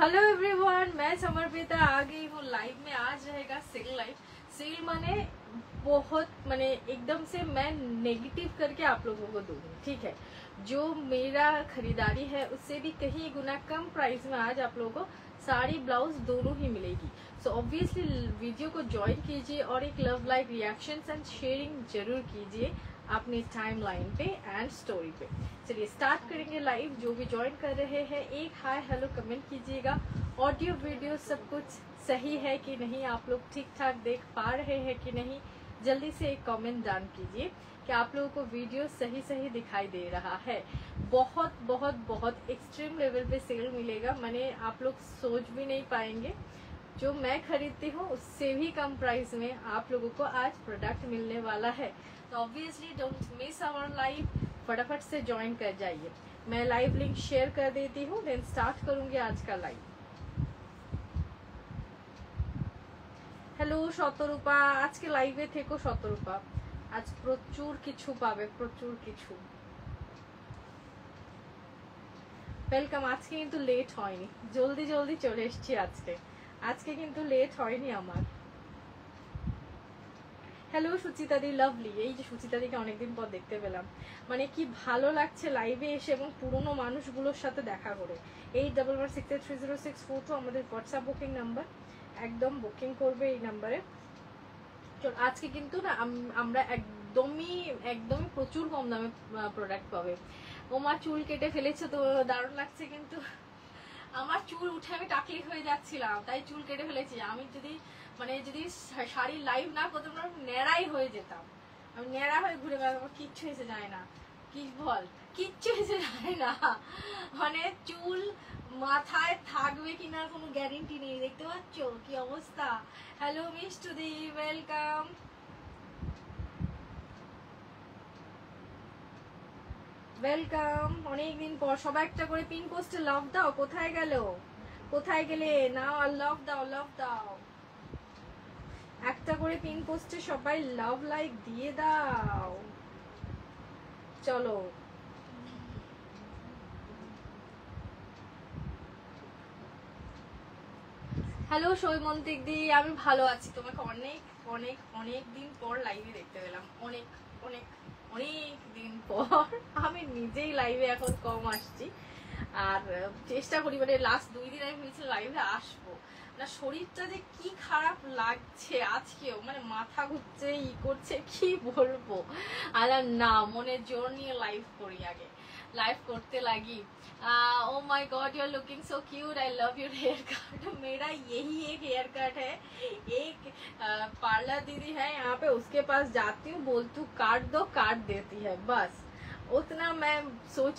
Hello everyone, मैं समर्पिता आ गई हूँ लाइव में। आज रहेगा सेल लाइव। सेल माने बहुत माने एकदम से मैं नेगेटिव करके आप लोगों को दूंगी, ठीक है। जो मेरा खरीदारी है उससे भी कहीं गुना कम प्राइस में आज आप लोगों को साड़ी ब्लाउज दोनों ही मिलेगी। सो ऑब्वियसली वीडियो को ज्वाइन कीजिए और एक love like reactions and sharing जरूर कीजिए अपने टाइम लाइन पे एंड स्टोरी पे। चलिए स्टार्ट करेंगे लाइव। जो भी ज्वाइन कर रहे हैं एक हाय हेलो कमेंट कीजिएगा। ऑडियो वीडियो सब कुछ सही है कि नहीं, आप लोग ठीक ठाक देख पा रहे हैं कि नहीं, जल्दी से एक कमेंट डाल कीजिए कि आप लोगों को वीडियो सही सही दिखाई दे रहा है। बहुत बहुत बहुत एक्सट्रीम लेवल पे सेल मिलेगा, मैंने आप लोग सोच भी नहीं पाएंगे। जो मैं खरीदती हूँ उससे भी कम प्राइस में आप लोगों को आज प्रोडक्ट मिलने वाला है। तो obviously don't miss our live, फटाफट से ज्वाइन कर जाइए। मैं लाइव लिंक शेयर कर देती हूँ, देन स्टार्ट करूंगी आज का लाइव। हेलो शतरूपा, आज के लाइवे থেকো শতরূপা। আজ প্রচুর কিছু পাবে, প্রচুর কিছু। ওয়েলকাম। আজকে কিন্তু লেট হয়নি, জলদি জলদি চলে এসেছি আজকে কিন্তু লেট হয়নি আমার। হ্যালো সুচিতাদি লাভলি। এই যে সুচিতাদিকে অনেকদিন পর দেখতে পেলাম, মানে কি ভালো লাগছে লাইভে এসে এবং পুরনো মানুষগুলোর সাথে দেখা করে। 8116830642 আমাদের হোয়াটসঅ্যাপ বুকিং নাম্বার, একদম বুকিং করবে এই নাম্বারে। চল আজকে কিন্তু না আমরা একদমই প্রচুর কম দামে প্রোডাক্ট পাবে। ওমা চুল কেটে ফেলেছে তো দারুণ লাগছে, কিন্তু আমার চুল উঠে আমি টাকলি হয়ে যাচ্ছিলাম, তাই চুল কেটে ফেলেছি। আমি যদি শাড়ি লাইভ না করতাম না ন্যাড়াই হয়ে যেতাম। আমি ন্যাড়া হয়ে ঘুরে বেড়াবো, কিচ্ছু এসে যায় না। কি বল, কিচ্ছু এসে যায় না, মানে চুল মাথায় থাকবে কিনা কোনো গ্যারেন্টি নেই। দেখতে পাচ্ছ কি অবস্থা। হ্যালো মিষ্টুদি, ওয়েলকাম। ওয়েলকাম। অনেকদিন পর সবাই একটা করে পিন পোস্টে লাভ দাও। কোথায় গেলে না, লাভ দাও। একটা করে পিন পোস্টে সবাই লাভ লাইক দিয়ে দাও। চলো হ্যালো সৈমন্তিক দি, আমি ভালো আছি। তোমাকে অনেক অনেক অনেক দিন পর লাইভে দেখতে পেলাম, অনেক অনেক অনেক দিন পর। আমি নিজেই লাইভে এখন কম আসছি, আর চেষ্টা করি, মানে লাস্ট 2 দিন আমি ভেবেছিলাম লাইভে আসবো না। শরীরটা যে কি খারাপ লাগছে আজকেও, মানে মাথা ঘুরছে, করছে, কি বলবো। আর না, মনে জোর নিয়ে লাইভ করি, আগে लाइव करते लगी। Oh my god, you are looking so cute, I love your hair cut. मेरा यही एक हेयर कट है। एक पार्लर दीदी है यहाँ पे, उसके पास जाती हूँ, बोलती हूँ काट दो, काट देती है। बस उतना मैं सोच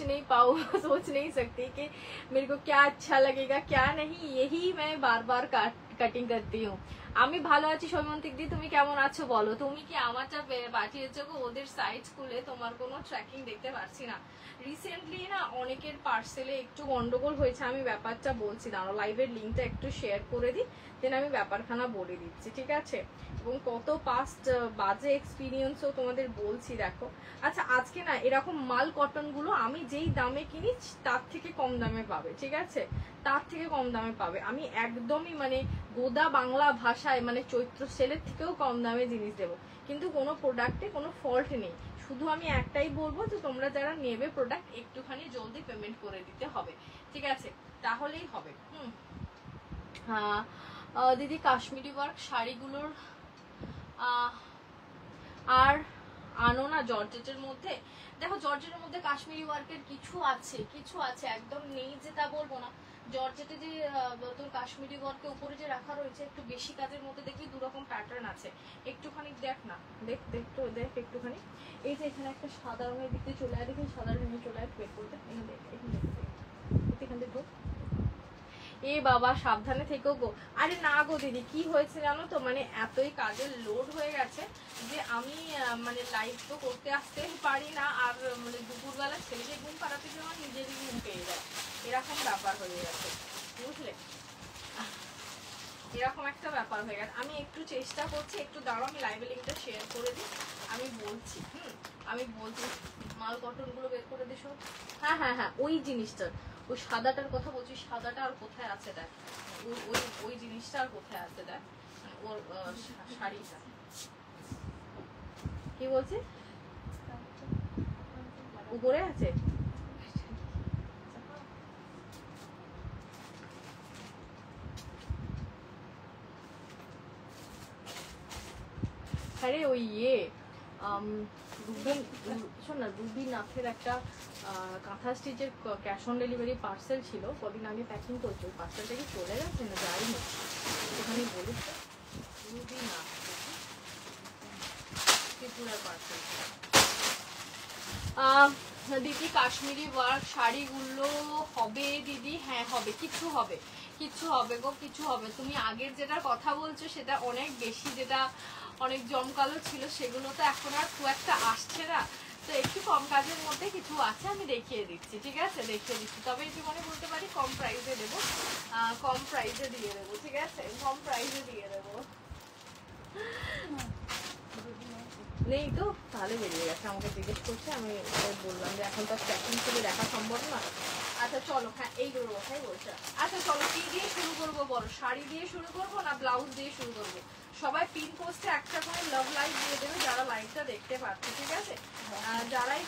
नहीं सकती कि मेरे को क्या अच्छा लगेगा क्या नहीं, यही मैं बार बार কাটিং করতে हूँ। আমি ভালো আছি সৈমন্তিক দি, তুমি কেমন আছো বলো। তুমি কি আমারটা পাঠিয়েছো গো? ওদের সাইট খুলে তোমার কোনো ট্র্যাকিং দেখতে পাচ্ছি না। রিসেন্টলি না অনেকের পার্সেলে একটু গন্ডগোল হয়েছে, আমি ব্যাপারটা বলছি, দাঁড়াও লাইভের লিঙ্কটা একটু শেয়ার করে দিই, দেন আমি ব্যাপারখানা বলে দিচ্ছি, ঠিক আছে। এবং কত পাস্ট বাজে এক্সপিরিয়েন্সও তোমাদের বলছি, দেখো। আচ্ছা আজকে না এরকম মাল কটনগুলো আমি যেই দামে কিনি তার থেকে কম দামে পাবে, ঠিক আছে, তার থেকে কম দামে পাবে। আমি একদমই মানে গোদা বাংলা ভাষায় মানে চৈত্র সেলের থেকেও কম দামে জিনিস দেবো, কিন্তু কোনো প্রোডাক্টে কোনো ফল্ট নেই। শুধু আমি একটাই বলবো যে তোমরা যারা নেবে প্রোডাক্ট একটুখানি জলদি পেমেন্ট করে দিতে হবে, ঠিক আছে, তাহলেই হবে। হ্যাঁ দিদি, কাশ্মীরি ওয়ার্ক শাড়িগুলোর আর আনো না জর্জেটের মধ্যে। দেখো জর্জেটের মধ্যে কাশ্মীরি ওয়ার্কের কিছু আছে, একদম নেই যে তা বলবো না। জর্জেটে যে তোর কাশ্মীরি ওয়ার্কের উপরে যে রাখা রয়েছে একটু বেশি কাজের মধ্যে, দেখি 2 রকম প্যাটার্ন আছে। একটুখানি দেখ না, দেখ একটুখানি। এই যে এখানে একটা সাদা রঙের দিকে চলে আয়, দেখি সাদা রঙে চলে আয় বের করতে। এখান থেকে এ বাবা সাবধানে থেকো গো। আরে না গো দিদি, কি হয়েছে জানো তো, মানে এতই কাজের লোড হয়ে গেছে যে আমি মানে লাইভ তো করতে আসতে পারি না, আর মানে দুপুরবেলা ছেলেকে ঘুম পাড়াতে গিয়ে আমার নিজেরই ঘুম পেয়ে যায়, এরকম ব্যাপার হয়ে গেছে, বুঝলে, এরকম একটা ব্যাপার হয়ে গেছে। আমি একটু চেষ্টা করছি, একটু দাঁড়াও, আমি লাইভে লিঙ্কটা শেয়ার করে দিই, আমি বলছি। মাল কটন গুলো বের করে দিস। হ্যাঁ ওই জিনিসটা ওই সাদাটার কথা বলছি, সাদাটা আর কোথায় আছে দেখ, ওই ওই জিনিসটা আর কোথায় আছে দেখ, ওর শাড়িটা কি বলছে উপরে আছে। আরে ওই ইয়ে শোন না, রুবি নাথের একটা কাঁথা স্টিচের ক্যাশ অন ডেলিভারি পার্সেল ছিল, কদিন আগে প্যাকিং করছে, ওই পার্সেলটা কি চলে গেছে না যায়নি ওখানে বলিস তো। রুবি নাথ ত্রিপুরার পার্সেল। দিদি কাশ্মীরি ওয়ার্ক শাড়িগুলো হবে দিদি? হ্যাঁ হবে, কিছু হবে, কিছু হবে গো, কিছু হবে। তুমি আগের যেটার কথা বলছো সেটা অনেক বেশি, যেটা অনেক জমকালো ছিল, সেগুলো তো এখন আর খুব একটা আসছে না, তো একটু কম কাজের মধ্যে কিছু আছে, আমি দেখিয়ে দিচ্ছি, ঠিক আছে দেখিয়ে দিচ্ছি। তবে একটু মনে বলতে পারি কম প্রাইসে দেবো, কম প্রাইসে দিয়ে দেবো, ঠিক আছে কম প্রাইসে দিয়ে দেবো। নেই তো, তাহলে বেরিয়ে গেছে, আমাকে জিজ্ঞেস করছে, আমি বললাম যে এখন তো প্যাকিং করে দেখা সম্ভব না। আচ্ছা চলো, হ্যাঁ এইগুলোর কথাই বলছে। আচ্ছা চলো, কি দিয়ে শুরু করবো বলো? শাড়ি দিয়ে শুরু করবো না ব্লাউজ দিয়ে শুরু করবো? সবাই পিন পোস্টে একটা করে লাভ লাইক দিয়ে দেবে যারা লাইভটা দেখতে পাচ্ছে, ঠিক আছে? যারাই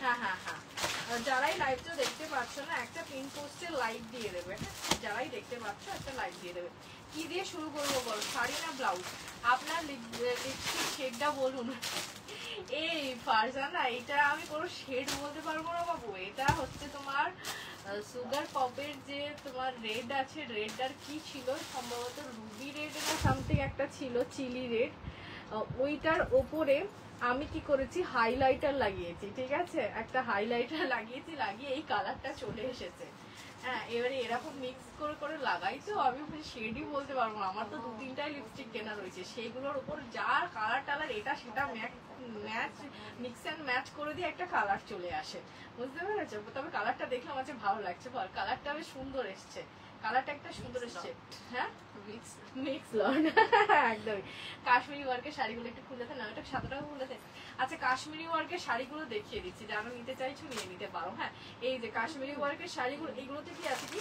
হ্যাঁ হ্যাঁ হ্যাঁ যারাই লাইভটা দেখতে পাচ্ছ না একটা পিন পোস্টে লাইক দিয়ে দেবে, হ্যাঁ যারাই দেখতে পাচ্ছ একটা লাইক দিয়ে দেবে। কি দিয়ে শুরু করবো বলো, শাড়ি না ব্লাউজ? আপনার লিপস্টিক শেডটা বলুন। এই ফারজানা, এটা আমি কোনো শেড বলতে পারবো না বাবু, এটা হচ্ছে তোমার সুগার পপের যে তোমার রেড আছে, রেডটার কি ছিল সম্ভবত রুবি রেড না সামথিং একটা ছিল, চিলি রেড, ওইটার ওপরে আমি কি করেছি হাইলাইটার লাগিয়েছি, ঠিক আছে একটা হাইলাইটার লাগিয়েছি, লাগিয়ে এই কালারটা চলে এসেছে। হ্যাঁ এবারে এরকম মিক্স করে করে লাগাই, তো আমি শেডই বলতে পারবো না, আমার তো 2-3টাই লিপস্টিক কেনা রয়েছে, সেইগুলোর উপর যার কালার টালার এটা সেটা ম্যাচ মিক্স অ্যান্ড ম্যাচ করে দিয়ে একটা কালার চলে আসে, বুঝতে পেরেছো? তবে কালারটা দেখলে আমার কাছে ভালো লাগছে, বল কালারটা বেশ সুন্দর এসছে, কালারটা একটা সুন্দর এসছে। হ্যাঁ মিক্স লর্ড একদমই। কাশ্মীরি ওয়ার্কের শাড়িগুলো একটু খুলে দেন না, এটা 7 টাকা খুলে দেন। আচ্ছা কাশ্মীরি ওয়ার্কের শাড়িগুলো দেখিয়ে দিচ্ছি, যারা নিতে চাইছো নিয়ে নিতে পারো। হ্যাঁ এই যে কাশ্মীরি ওয়ার্কের শাড়িগুলো, এগুলোতে কি আছে কি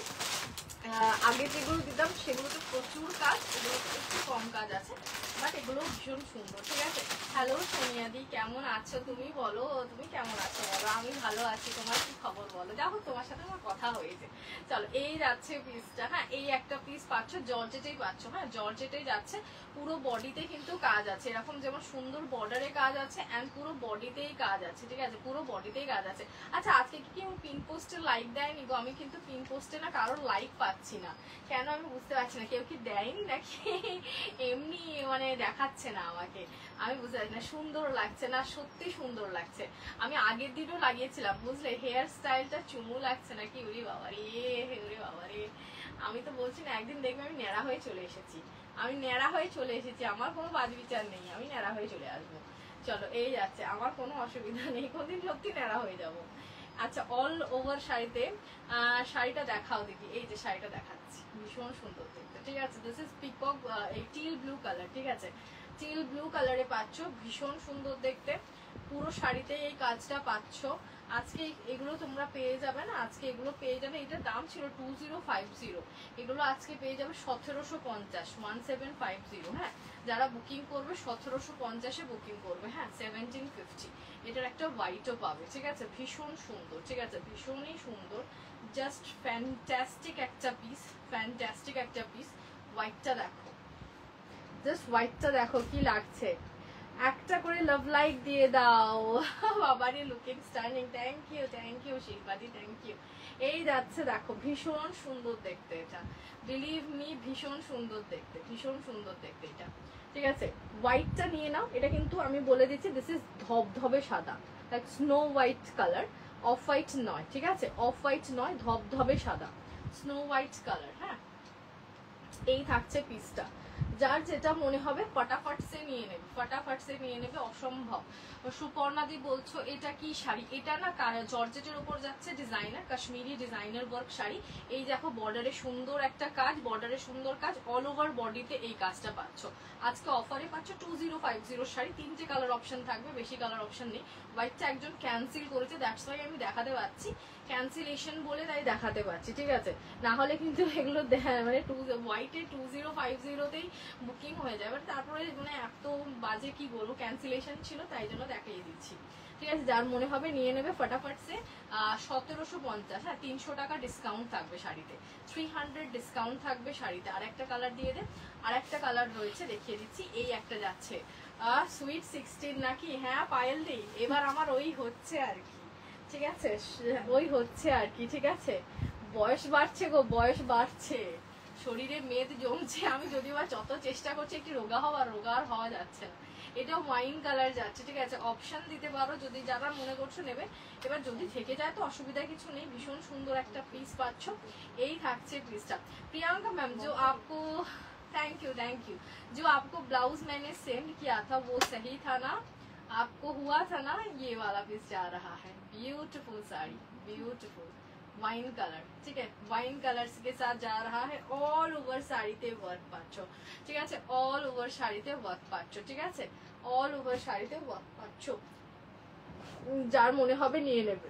আগে যেগুলো দিতাম সেগুলোতে প্রচুর কাজ, এগুলোতে একটু কম কাজ আছে, বাট এগুলো ভীষণ সুন্দর, ঠিক আছে? হ্যালো সোনিয়াদি, কেমন আছো তুমি? বলো তুমি কেমন আছো বলো। আমি ভালো আছি, তোমার কি খবর বলো? দেখো তোমার সাথে আমার কথা হয়েছে। চলো এই যাচ্ছে পিসটা, হ্যাঁ এই একটা পিস পাচ্ছ, জর্জেটেই পাচ্ছ, হ্যাঁ জর্জেটেই যাচ্ছে, পুরো বডিতে কিন্তু কাজ আছে, এরকম যেমন সুন্দর বর্ডারে কাজ আছে এন্ড পুরো বডিতেই কাজ আছে, ঠিক আছে পুরো বডিতেই কাজ আছে। আচ্ছা আজকে কি কেউ পিন পোস্টে লাইক দেয়নি গো? আমি কিন্তু পিন পোস্টে না কারোর লাইক পাচ্ছি না, কেন আমি বুঝতে পারছি না, কেউ কি দেয়নি নাকি এমনি মানে দেখাচ্ছে না আমাকে, আমি বুঝতে পারছি না। সুন্দর লাগছে না, সত্যি সুন্দর লাগছে। আমি আগের দিনও লাগিয়েছিলাম বুঝলে, হেয়ার স্টাইলটা চুমু লাগছে নাকি? ওরে বাবারে, ওরে বাবারে, আমি তো বলছি না একদিন দেখবে আমি ন্যাড়া হয়ে চলে এসেছি, আমি ন্যাড়া হয়ে চলে এসেছি, আমার কোনো বাজ বিচার নেই, আমি ন্যাড়া হয়ে চলে আসবো। চলো এই যাচ্ছে, আমার কোনো অসুবিধা নেই, কোনদিন সত্যি ন্যাড়া হয়ে যাব। আচ্ছা অল ওভার শাড়িতে শাড়িটা দেখাও দিদি, এই যে শাড়িটা দেখাচ্ছি, ভীষণ সুন্দর দেখতে, ঠিক আছে? This is peacock teal blue colour, ঠিক আছে টিল ব্লু কালারে পাচ্ছ, ভীষণ সুন্দর দেখতে, পুরো শাড়িতে এই কাজটা পাচ্ছ। আজকে এগুলো তোমরা পেয়ে যাবে না, আজকে এগুলো পেয়ে যাবে, এটার দাম ছিল 2050, এগুলো আজকে পেয়ে যাবে 1750, 1750। হ্যাঁ যারা বুকিং করবে 1750-এ বুকিং করবে, হ্যাঁ 1750। এটার একটা হোয়াইটও পাবে, ঠিক আছে ভীষণ সুন্দর, ঠিক আছে ভীষণই সুন্দর, জাস্ট ফ্যান্টাস্টিক একটা পিস, ফ্যান্টাস্টিক একটা পিস। হোয়াইটটা দেখো, জাস্ট হোয়াইটটা দেখো কি লাগছে, একটা করে লাভ লাইক দিয়ে দাও বাবারে, লুকিং স্টার্নিং, থ্যাংক ইউ শিল্পাদি, থ্যাংক ইউ। এই যাচ্ছে দেখো, ভীষণ সুন্দর দেখতে, এটা বিলিভ মি ভীষণ সুন্দর দেখতে, ভীষণ সুন্দর দেখতে এটা, ঠিক আছে? হোয়াইটটা নিয়ে নাও, এটা কিন্তু আমি বলে দিচ্ছি দিস ইজ ধবধবে সাদা, like snow white colour, off white নয়, ঠিক আছে অফ হোয়াইট নয়, ধবধবে সাদা, স্নো হোয়াইট কালার। হ্যাঁ এই থাকছে পিসটা, যার যেটা মনে হবে ফটাফট সে নিয়ে নেবে, ফটাফট সে নিয়ে নেবে, অসম্ভব। সুপর্ণাদি বলছো এটা কি শাড়ি? এটা না জর্জেটের উপর যাচ্ছে designer, Kashmiri designer work sari. এই দেখো বর্ডারে সুন্দর একটা কাজ, বর্ডারে সুন্দর কাজ, অল ওভার বডিতে এই কাজটা পাচ্ছ। আজকে অফারে পাচ্ছ 2050 শাড়ি, 3টে কালার অপশন থাকবে, বেশি কালার অপশন নেই। হোয়াইটটা একজন ক্যান্সেল করেছে, দ্যাটস ওয়াই আমি দেখাতে পাচ্ছি, ক্যান্সেলেশন বলে তাই দেখাতে পারছি, ঠিক আছে, না হলে কিন্তু এগুলো মানে হোয়াইটে 2050তেই বুকিং হয়ে যায়, বাট তারপরে মানে এত বাজে কি বলবো ক্যান্সেলেশন ছিল, তাই জন্য দেখিয়ে দিচ্ছি, ঠিক আছে। যার মনে হবে নিয়ে নেবে ফটাফট সে। 1750, হ্যাঁ 300 টাকা ডিসকাউন্ট থাকবে শাড়িতে, 300 ডিসকাউন্ট থাকবে শাড়িতে। আর একটা কালার দিয়ে দে, আর একটা কালার রয়েছে দেখিয়ে দিচ্ছি, এই একটা যাচ্ছে সুইট 16 নাকি, হ্যাঁ পায়েল দেই, এবার আমার ওই হচ্ছে আর কি, ঠিক আছে, ওই হচ্ছে আর কি, ঠিক আছে, বয়স বাড়ছে গো, বয়স বাড়ছে, শরীরে মেদ জমছে, আমি যদিও বা যত চেষ্টা করছি একটু রোগা হওয়ার, রোগা আর হওয়া যাচ্ছে না। এটাও ওয়াইন কালার যাচ্ছে, ঠিক আছে, অপশন দিতে পারো যদি যারা মনে করছো নেবে। এবার যদি থেকে যায় তো অসুবিধা কিছু নেই, ভীষণ সুন্দর একটা পিস পাচ্ছ। এই থাকছে পিসটা। প্রিয়াঙ্কা ম্যাম जो आपको थैंक यू जो आपको ब्लाउज मैंने सेंड किया था वो सही था ना, आपको हुआ था ना, ये वाला पीस जा रहा है, beautiful sari, beautiful wine colour, ठीक है, वाइन कलर्स के साथ जा रहा है, ऑल ओवर শাড়িতে ওয়ার্ক পাচ্ছ, ঠিক আছে, অল ওভার শাড়িতে ওয়ার্ক পাচ্ছ, ঠিক আছে, অল ওভার শাড়িতে ওয়ার্ক পাচ্ছ, যার মনে হবে নিয়ে নেবে।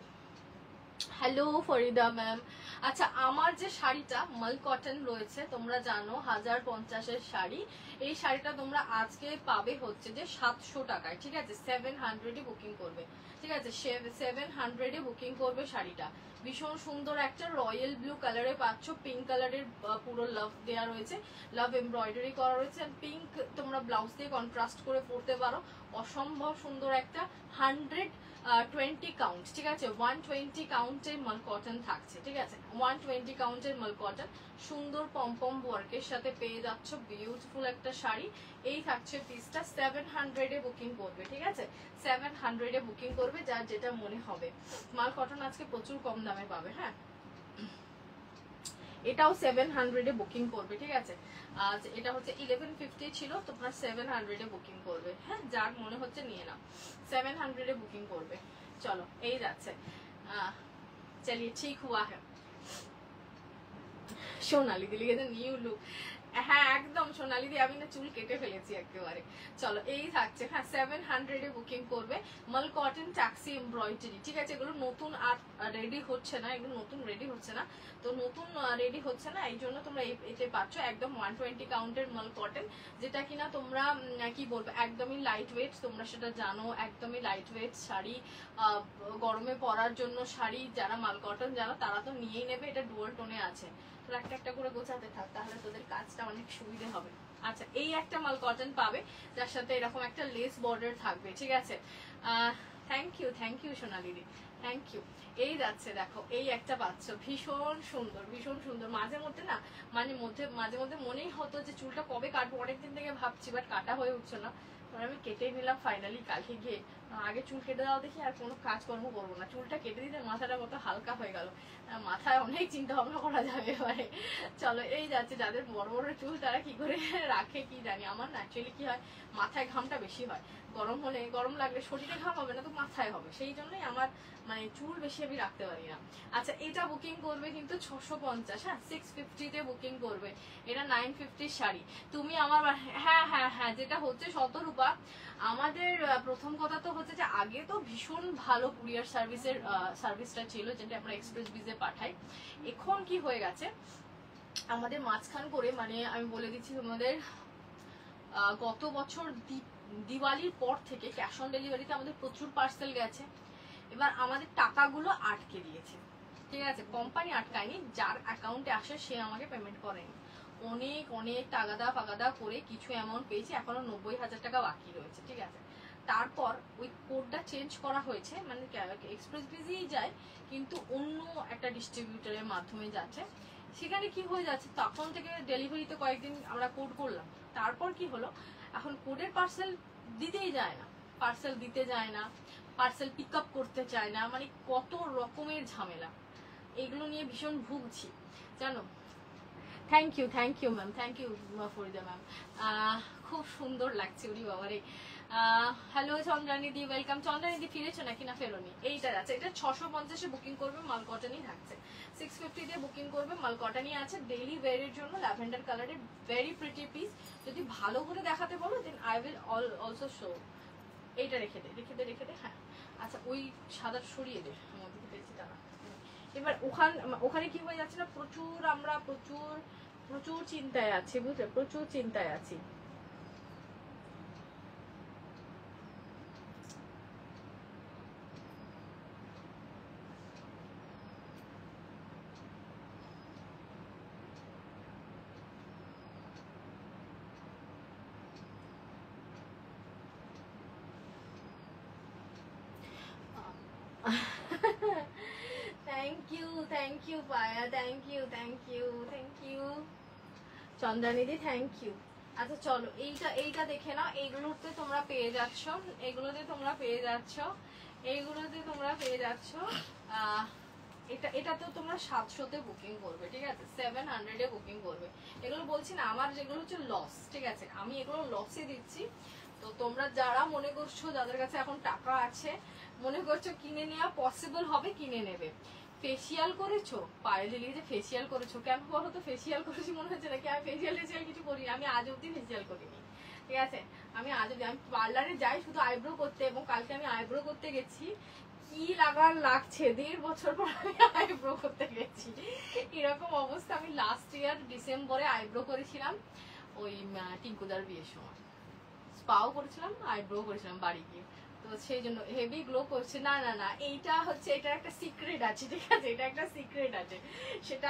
হ্যালো ফরিদা ম্যাম, আচ্ছা আমার যে শাড়িটা মাল কটন রয়েছে তোমরা জানো 1050-এর শাড়ি, এই শাড়িটা তোমরা আজকে পাবে হচ্ছে যে 700 টাকায়, ঠিক আছে, 700-এ বুকিং করবে, ঠিক আছে, 700-এ বুকিং করবে শাড়িটা। ভীষণ সুন্দর একটা রয়্যাল ব্লু কালারে পাচ্ছ, পিঙ্ক কালারের পুরো লাভ দেওয়া রয়েছে, লাভ এমব্রয়ডারি করা রয়েছে, পিঙ্ক তোমরা ব্লাউজ দিয়ে কন্ট্রাস্ট করে পরতে পারো, অসম্ভব সুন্দর একটা 120 কাউন্ট, ঠিক আছে, 120 কাউন্টের মাল কটন থাকছে, ঠিক আছে, 120 কাউন্টের মাল কটন, সুন্দর পম্পম ওয়ার্কের সাথে পেয়ে যাচ্ছ, বিউটিফুল একটা শাড়ি। এই থাকছে পিসটা, 700-এ বুকিং করবে, ঠিক আছে, 700-এ বুকিং করবে, যার যেটা মনে হবে। মাল কটন আজকে প্রচুর কম দামে পাবে, হ্যাঁ, এটাও 700-এ বুকিং করবে, ঠিক আছে, আজ এটা হচ্ছে 1150 ছিল, তোমরা 700-এ বুকিং করবে, হ্যাঁ, যার মনে হচ্ছে নিয়ে নাও, 700-এ বুকিং করবে। চলো এই যাচ্ছে, চলিয়ে ঠিক হুয়া হ্যাঁ, সোনালি দি লিখেছে নিউ লুক, হ্যাঁ একদম সোনালি দি, আমি না চুল কেটে ফেলেছি একেবারে। চলো এই থাকছে, হ্যাঁ 700-এ বুকিং করবে, মাল কটন ট্যাক্সি এমব্রয়ডারি, ঠিক আছে, এগুলো নতুন আর রেডি হচ্ছে না, এগুলো নতুন রেডি হচ্ছে না, তো নতুন রেডি হচ্ছে না, এই জন্য তোমরা এতে পাচ্ছ একদম 120 কাউন্টের মাল কটন, যেটা কিনা তোমরা কি বলবো একদমই লাইট ওয়েট, তোমরা সেটা জানো, একদমই লাইট ওয়েট শাড়ি, গরমে পরার জন্য শাড়ি, যারা মাল কটন জানো তারা তো নিয়েই নেবে, এটা ডুয়াল টোনে আছে, তোরা একটা একটা করে গোছাতে থাক, তাহলে তোদের কাজটা অনেক সুবিধে হবে। আচ্ছা এই একটা মাল কটন পাবে, যার সাথে এরকম একটা লেস বর্ডার থাকবে, ঠিক আছে, থ্যাংক ইউ সোনালি দি, থ্যাংক ইউ। এই যাচ্ছে দেখো, এই একটা পাচ্ছ, ভীষণ সুন্দর, ভীষণ সুন্দর, মাঝে মধ্যে না মানে মাঝে মধ্যে মনেই হতো যে চুলটা কবে কাটবো, অনেকদিন থেকে ভাবছি, বাট কাটা হয়ে উঠছে না, আমি কেটেই নিলাম ফাইনালি কালকে গিয়ে। আগে চুল কেটে দেওয়া দেখি আর কোনো কাজকর্ম করবো না, চুলটা কেটে দিতে মাথাটা কত হালকা হয়ে গেল, মাথায় অনেক চিন্তা ভাবনা করা যাবে এবারে। চলো এই যাচ্ছে, যাদের বড় বড় চুল তারা কি করে রাখে কি জানি, আমার ন্যাচুরালি কি হয় মাথায় ঘামটা বেশি হয়, গরম হলে গরম লাগলে শরীরে ঘাম হবে না তো মাথায় হবে, সেই জন্যই আমার মানে চুল বেশি আমি রাখতে পারি না। আচ্ছা এটা বুকিং করবে কিন্তু 650, হ্যাঁ 650-তে বুকিং করবে, এটা 950 শাড়ি। তুমি আমার হ্যাঁ হ্যাঁ হ্যাঁ যেটা হচ্ছে শতরূপা, আমাদের প্রথম কথা তো হচ্ছে যে আগে তো ভীষণ ভালো কুরিয়ার সার্ভিসটা ছিল, যেটা আমরা এক্সপ্রেস বিজে পাঠাই। এখন কি হয়ে গেছে আমাদের মাঝখান করে, মানে আমি বলে দিচ্ছি তোমাদের, গত বছর দিওয়ালির পর থেকে ক্যাশ অন ডেলিভারিতে আমাদের প্রচুর পার্সেল গেছে, এবার আমাদের টাকাগুলো আটকে দিয়েছে, ঠিক আছে, কোম্পানি আটকায়নি, যার অ্যাকাউন্টে আসে সে আমাকে পেমেন্ট করেনি, অনেক অনেক টাকাদা করে কিছু অ্যামাউন্ট পেয়েছি, এখনো 90,000 টাকা বাকি রয়েছে, ঠিক আছে। তারপর ওই কোডটা চেঞ্জ করা হয়েছে, মানে এক্সপ্রেস বিজেই যায় কিন্তু অন্য একটা ডিস্ট্রিবিউটরের মাধ্যমে যাচ্ছে, সেখানে কি হয়ে যাচ্ছে তখন থেকে ডেলিভারিতে কয়েকদিন আমরা কোড করলাম, তারপর কি হলো এখন কোডের পার্সেল দিতেই যায় না, পার্সেল দিতে যায় না, পার্সেল পিক আপ করতে চায় না, মানে কত রকমের ঝামেলা, এগুলো নিয়ে ভীষণ ভুগছি জানো। Thank you ma'am, thank you Farida ma'am, খুব সুন্দর লাগছে উনি বাবারে। Hello চন্দ্রানিদি, welcome. চন্দ্রানিদি ফিরেছো নাকি না ফেরোনি? এইটা আছে, এটা 650-এ বুকিং করবে, মাল কটনই থাকছে, 650-তে বুকিং করবে, মাল কটনই আছে, ডেইলি ওয়্যারের জন্য ল্যাভেন্ডার কালারের ভেরি প্রিটি পিস। যদি ভালো করে দেখাতে বলো then I will also show. এইটা রেখে দে, হ্যাঁ আচ্ছা ওই সাদা সরিয়ে দে, আমার দিকে পেয়েছি দাঁড়া, এবার ওখানে কি হয়ে যাচ্ছে না, আমরা প্রচুর চিন্তায় আছি, বুঝলে, প্রচুর চিন্তায় আছি। থ্যাংক ইউ পায়া, থ্যাংক ইউ চন্দ্রানিধি, থ্যাংক ইউ। আচ্ছা চলো, এইটা দেখে নাও, এইগুলোতে তোমরা পেয়ে যাচ্ছ, এটাতেও তোমরা 700-তে বুকিং করবে, ঠিক আছে, 700-এ বুকিং করবে। এগুলো বলছি না আমার যেগুলো হচ্ছে লস, ঠিক আছে, আমি এগুলো লসে দিচ্ছি। তো তোমরা যারা মনে করছো, যাদের কাছে এখন টাকা আছে, মনে করছো কিনে নেওয়া পসিবল হবে, কিনে নেবে। ফেসিয়াল করেছো, পায়েলিলি যে ফেসিয়াল করেছো, কেন বলো তো? ফেসিয়াল করেছি মনে হচ্ছে নাকি আমি ফেসিয়াল কিছু করি, আমি আজ অব্দি ফেসিয়াল করিনি, ঠিক আছে। আমি পার্লারে যাই শুধু আইব্রো করতে, এবং কালকে আমি আইব্রো করতে গেছি, কি লাগছে, 1.5 বছর পর আমি আইব্রো করতে গেছি, এরকম অবস্থা। আমি লাস্ট ইয়ার ডিসেম্বরে আইব্রো করেছিলাম, ওই টিঙ্কুদার বিয়ের সময়। স্পাও করেছিলাম, আইব্রো করেছিলাম বাড়ি গিয়ে, তো সেই জন্য হেভি গ্লো করছে। না না না, এইটা হচ্ছে, এটার একটা সিক্রেট আছে, ঠিক আছে, এটা একটা সিক্রেট আছে, সেটা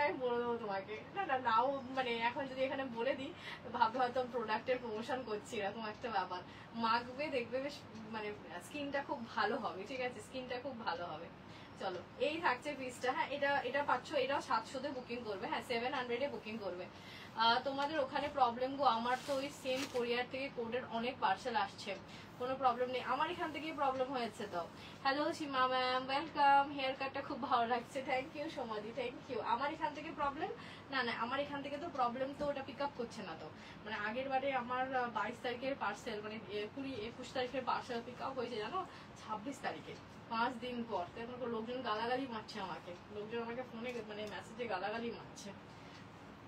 আমি বলে দেবো তোমাকে। না না নাও, মানে এখন যদি এখানে বলে দিই ভাববে হয়তো প্রোডাক্টের প্রমোশন করছি, এরকম একটা ব্যাপার। মাখবে, দেখবে বেশ, মানে স্কিনটা খুব ভালো হবে, ঠিক আছে, স্কিনটা খুব ভালো হবে। চলো, এই থাকছে পিসটা। হ্যাঁ, এটা পাচ্ছ, এটাও 700-তে বুকিং করবে, হ্যাঁ 700-এ বুকিং করবে। তোমাদের ওখানে প্রবলেম গো, আমার তো ওই সেম কোরিয়ার থেকে কোডের অনেক পার্সেল আসছে, কোনো প্রবলেম নেই, আমার এখান থেকেই প্রবলেম হয়েছে। তো হ্যালো সীমা ম্যাম, ওয়েলকাম, হেয়ার কাটটা খুব ভালো লাগছে, থ্যাংক ইউ সমাধি, থ্যাংক ইউ। আমার এখান থেকে প্রবলেম, না না আমার এখান থেকে তো প্রবলেম, তো ওটা পিক আপ করছে না। তো মানে আগের বারে আমার 22 তারিখের পার্সেল, মানে 20-21 তারিখের পার্সেল পিক আপ হয়েছে জানো 26 তারিখে, 5 দিন পর। তারপর লোকজন গালাগালি মারছে আমাকে, ফোনে মানে মেসেজে গালাগালি মারছে।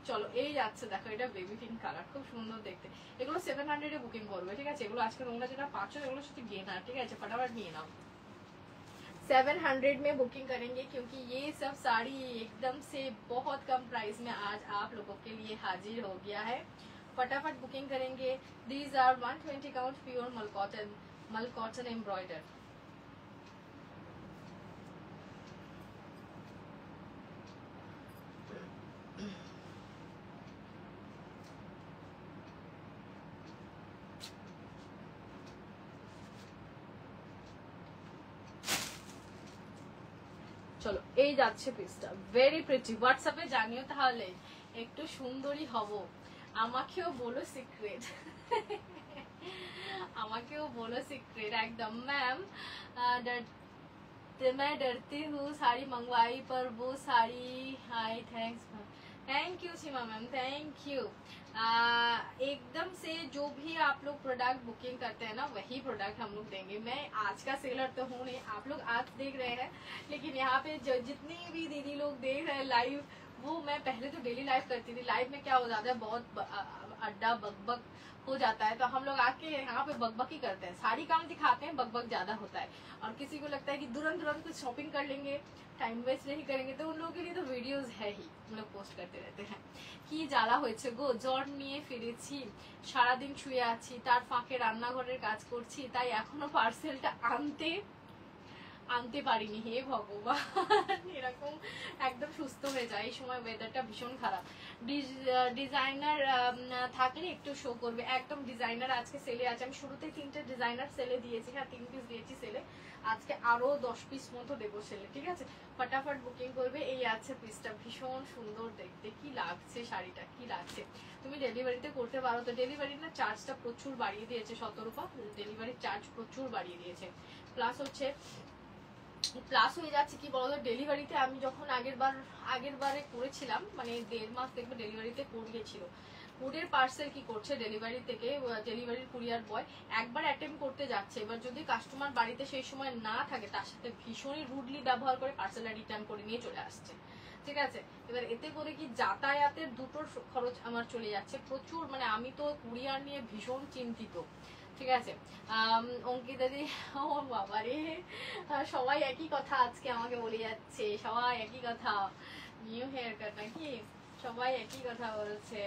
চলো, এই যাচ্ছে, দেখো এটা বেবি পিঙ্ক কালার, খুব সুন্দর দেখতে। এগুলো 700-এ বুকিং করবে, ঠিক আছে। এগুলো আজকে তোমরা যেটা পাচ্ছ, এগুলো শুধু গেনার, ঠিক আছে, फटाफट নিয়ে नाओ। 700 में बुकिंग करेंगे, क्योंकि ये सब साड़ी एकदम से बहुत कम प्राइस में आज आप लोगों के लिए हाजिर हो गया है। फटाफट बुकिंग करेंगे। दीज आर 120 काउंट प्योर मल कॉटन एम्ब्रॉयडर। চলো, এই যাচ্ছে পিসটা, ভেরি প্রিটি। হোয়াটসঅ্যাপে জানিও তাহলে, একটু সুন্দরী হব, আমাকেও বলো সিক্রেট, আমাকেও বলো সিক্রেট একদম। ম্যাম मैं डरती हूँ साड़ी मंगवाई पर वो sari, hi thank you Seema ma'am, thank you. एकदम से जो भी आप लोग प्रोडक्ट बुकिंग करते हैं ना, वही प्रोडक्ट हम लोग देंगे। मैं आज का सेलर तो हूँ नहीं, आप लोग आज देख रहे हैं, लेकिन यहाँ पे जितनी भी दीदी लोग देख रहे हैं लाइव, वो मैं पहले तो डेली लाइव करती थी। लाइव में क्या हो जाता है, बहुत अड्डा बकबक हो जाता है, तो हम लोग आके यहाँ पे बकबक ही करते हैं, सारी काम दिखाते हैं, बकबक ज्यादा होता है। और किसी को लगता है कि तुरंत कुछ शॉपिंग कर लेंगे, टाइम वेस्ट नहीं करेंगे, तो उन लोगों के लिए तो वीडियोस है ही, हम लोग पोस्ट करते रहते हैं। কি জ্বালা হয়েছে গো, জ্বর নিয়ে ফিরেছি, সারাদিন শুয়ে আছি, তার ফাঁকে রান্নাঘরের কাজ করছি, তাই এখনো পার্সেলটা আনতে পারিনি। হে ভগবান, এরকম একদম সুস্থ হয়ে যায়, এই সময় ওয়েদারটা ভীষণ খারাপ। ডিজাইনার থাকলে একটু শো করবে, একদম ডিজাইনার আজকে সেলে আছে। আমি শুরুতে 3টে ডিজাইনার সেলে দিয়েছি, হ্যাঁ 3 পিস দিয়েছি সেলে, আজকে আরো 10 পিস মতো দেবো সেলে, ঠিক আছে। ফটাফট বুকিং করবে। এই আছে পিসটা, ভীষণ সুন্দর দেখতে, কি লাগছে শাড়িটা, কি লাগছে। তুমি ডেলিভারিতে করতে পারো, তো ডেলিভারি না চার্জটা প্রচুর বাড়িয়ে দিয়েছে, 17 রুপা ডেলিভারি চার্জ প্রচুর বাড়িয়ে দিয়েছে। প্লাস হচ্ছে, প্লাস হয়ে যাচ্ছে কি বলতো, ডেলিভারিতে আমি যখন আগের বারে করেছিলাম, মানে 1.5 মাস দেখবে ডেলিভারিতে করিয়েছিল, ফুডের পার্সেল কি করছে ডেলিভারি থেকে, ডেলিভারির কুরিয়ার বয় একবার অ্যাটেম্প করতে যাচ্ছে, এবার যদি কাস্টমার বাড়িতে সেই সময় না থাকে, তার সাথে ভীষণই রুডলি ব্যবহার করে পার্সেলটা রিটার্ন করে নিয়ে চলে আসছে, ঠিক আছে। এবার এতে করে কি যাতায়াতের দুটোর খরচ আমার চলে যাচ্ছে প্রচুর, মানে আমি তো কুরিয়ার নিয়ে ভীষণ চিন্তিত, ঠিক আছে। অঙ্কিতা দি, ও বাবারে, সবাই একই কথা আজকে আমাকে বলে যাচ্ছে, সবাই একই কথা, নিউ হেয়ার কাট নাকি, সবাই একই কথা বলছে।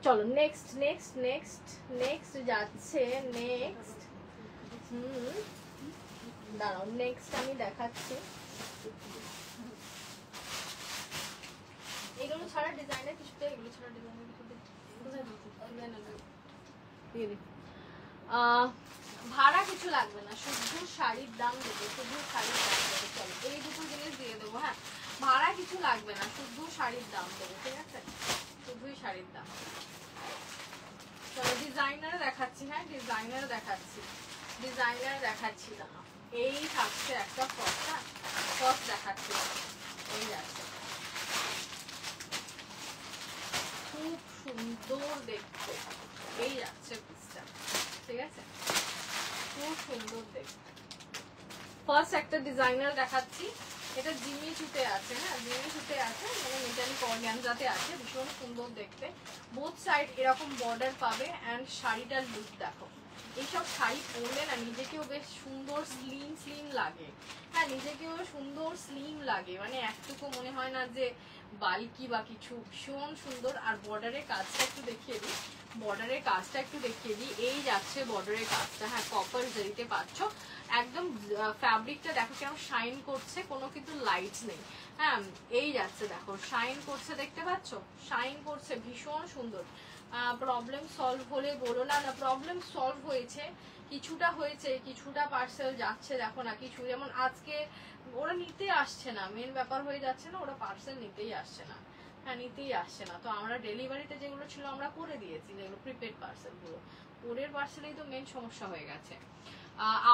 চলো নেক্সট নেক্সট নেক্সট নেক্সট যাচ্ছে, নেক্সট দাঁড়াও, নেক্সট আমি দেখাচ্ছি। এগুলো ছাড়া ডিজাইনের কিছুতে, এগুলো ছাড়া ডিজাইনের কিছুতে ভাড়া কিছু লাগবে না, শুধু শাড়ির দাম দেবো, শুধু শাড়ির দাম দেবো। চলো এই দুটো জিনিস দিয়ে দেবো, হ্যাঁ ভাড়া কিছু লাগবে না, শুধু শাড়ির দাম দেবো, ঠিক আছে, শুধুই শাড়ির দাম। চলো ডিজাইনার দেখাচ্ছি, হ্যাঁ ডিজাইনার দেখাচ্ছি, ডিজাইনার দেখাচ্ছি। দাঁড়াও, এই থাকছে একটা ফার্স্ট দেখাচ্ছি, এই আছে, খুব সুন্দর দেখতে, এই যাচ্ছে পিসটা, ঠিক আছে, খুব সুন্দর দেখতে। ফার্স্ট একটা ডিজাইনার দেখাচ্ছি, এটা জিমি চুতে আছে, হ্যাঁ জিমি চুতে আছে, মানে মেটালিক অর্গানজাতে আছে, ভীষণ সুন্দর দেখতে। বোথ সাইড এরকম বর্ডার পাবে, অ্যান্ড শাড়িটার লুক দেখো। এইসব শাড়ি পরলে না নিজেকেও বেশ সুন্দর স্লিম স্লিম লাগে, হ্যাঁ নিজেকেও সুন্দর স্লিম লাগে, মানে একটুকু মনে হয় না যে বালকি বা কিছু, ভীষণ সুন্দর। আর বর্ডারের কাজটা একটু দেখিয়ে দিই, বর্ডারের কাজটা একটু দেখিয়ে দিই, এই যাচ্ছে বর্ডারের কাজটা, হ্যাঁ কপার জরিতে পাচ্ছ। একদম ফ্যাব্রিকটা দেখো কেমন শাইন করছে, কোনো কিন্তু লাইট নেই, হ্যাঁ এই যাচ্ছে দেখো শাইন করছে, দেখতে পাচ্ছ শাইন করছে, ভীষণ সুন্দর। প্রবলেম সলভ হলে বলো না, না প্রবলেম সলভ হয়েছে, কিছুটা হয়েছে, কিছুটা পার্সেল যাচ্ছে, দেখো না কিছু, যেমন আজকে ওরা নিতে আসছে না, মেন ব্যাপার হয়ে যাচ্ছে না, ওরা পার্সেল নিতেই আসছে না, হ্যাঁ নিতেই আসছে না। তো আমরা ডেলিভারিতে যেগুলো ছিল আমরা করে দিয়েছি, যেগুলো প্রিপেড পার্সেল গুলো, ওদের পার্সেলেই তো মেন সমস্যা হয়ে গেছে।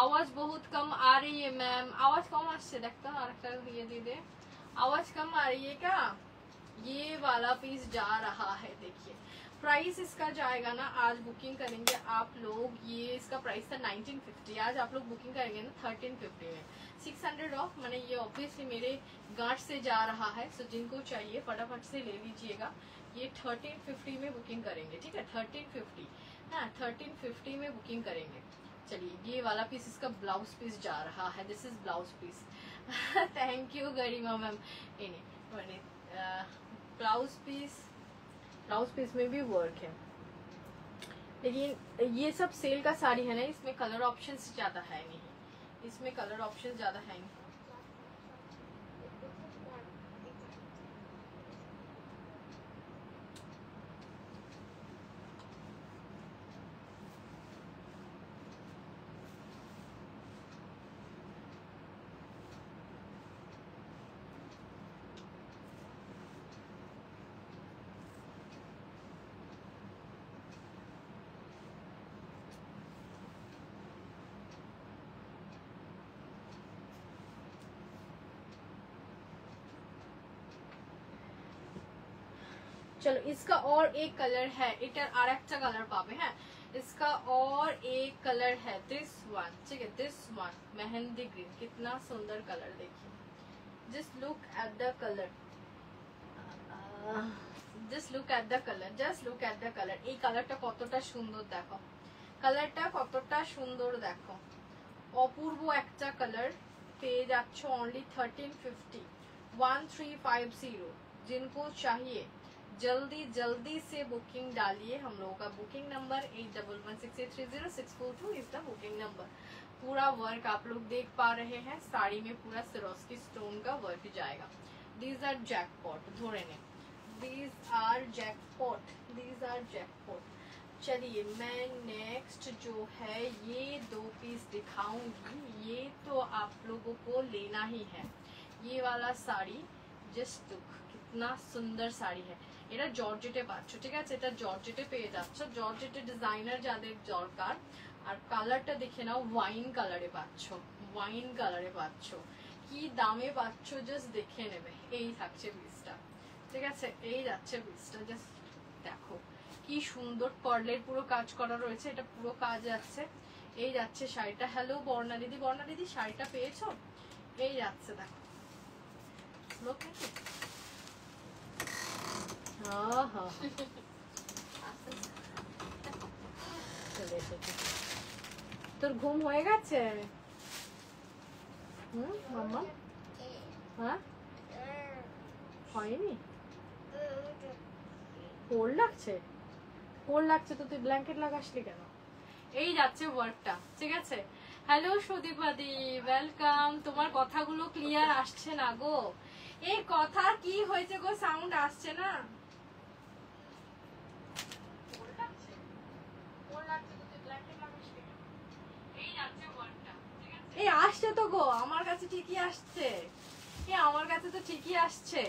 आवाज बहुत कम आ रही है मैम, आवाज कम আসছে, দেখতো আরেকটা দিয়ে দিয়ে दे, आवाज कम आ रही है क्या? ये वाला पीस जा रहा है, देखिए प्राइस इसका जाएगा ना, आज बुकिंग करेंगे आप लोग, ये इसका प्राइस था 1950, आज आप लोग बुकिंग करेंगे ना 1350 में, 600 ऑफ, मैंने ये ऑब्वियसली मेरे गांठ से जा रहा है, सो जिनको चाहिए फटाफट से ले लीजिएगा। ये 1350 में बुकिंग करेंगे, ठीक है 1350, हाँ 1350 में बुकिंग करेंगे। चलिए ये वाला पीस, इसका ब्लाउज पीस जा रहा है, this is blouse piece. Thank you Garima ma'am. मैंने ब्लाउज पीस में भी वर्क है, लेकिन ये सब सेल का साड़ी है ना, इसमें कलर ऑप्शंस ज्यादा है नहीं, इसमें कलर ऑप्शन ज्यादा है नहीं। चलो इसका और एक कलर है, इटर और एक कलर पावे हैं, इसका और एक कलर है, दिस वन, ठीक है दिस वन मेहंदी ग्रीन, कितना सुंदर कलर देखिए, just look at the colour, just look at the colour, just look at the colour, এই কালারটা কতটা সুন্দর দেখো, কালারটা কতটা সুন্দর দেখো, অপূর্ব একটা কালার পেয়ে যাচ্ছ অনলি 1350, 1350। जिनको चाहिए जल्दी जल्दी से बुकिंग डालिए, हम लोगों का booking number 8116830642 is the booking number. पूरा वर्क आप लोग देख पा रहे हैं, साड़ी में पूरा सिरोस्की स्टोन का वर्क जाएगा। दीज आर जैकपॉट, धोरे ने these are jackpot, these are jackpot. चलिए मैं नेक्स्ट जो है ये 2 पीस दिखाऊंगी, ये तो आप लोगों को लेना ही है। ये वाला साड़ी जस्ट लुक, कितना सुंदर साड़ी है, এটা জর্জেটে পাচ্ছ, ঠিক আছে এটা জর্জেটে পেয়ে যাচ্ছ, জর্জেটে ডিজাইনার যাদের দরকার। আর কালারটা দেখে নাও, ওয়াইন কালারে পাচ্ছ, ওয়াইন কালারে পাচ্ছ, কি দামে পাচ্ছ জাস্ট দেখে নেবে। এই থাকছে পিসটা, ঠিক আছে এই যাচ্ছে পিসটা, জাস্ট দেখো কি সুন্দর পার্লের পুরো কাজ করা রয়েছে, এটা পুরো কাজ যাচ্ছে। এই যাচ্ছে শাড়িটা। হ্যালো বর্ণা দিদি, বর্ণা দিদি শাড়িটা পেয়েছো? এই যাচ্ছে দেখো, লোক নাকি তোর ঘুম হয়ে গেছে? মাম্মা হ্যাঁ হয়নি, কোল্ড লাগছে? কোল্ড লাগছে তো তুই ব্ল্যাঙ্কেট লাগাসলি কেন? এই যাচ্ছে ওয়ার্কটা, ঠিক আছে। হ্যালো সুদীপাদি, ওয়েলকাম। তোমার কথাগুলো ক্লিয়ার আসছে না গো। এই কথা কি হয়েছে গো, সাউন্ড আসছে না? এই আসছে তো গো, আমার কাছে ঠিকই আসছে, আমার কাছে তো ঠিকই আসছে।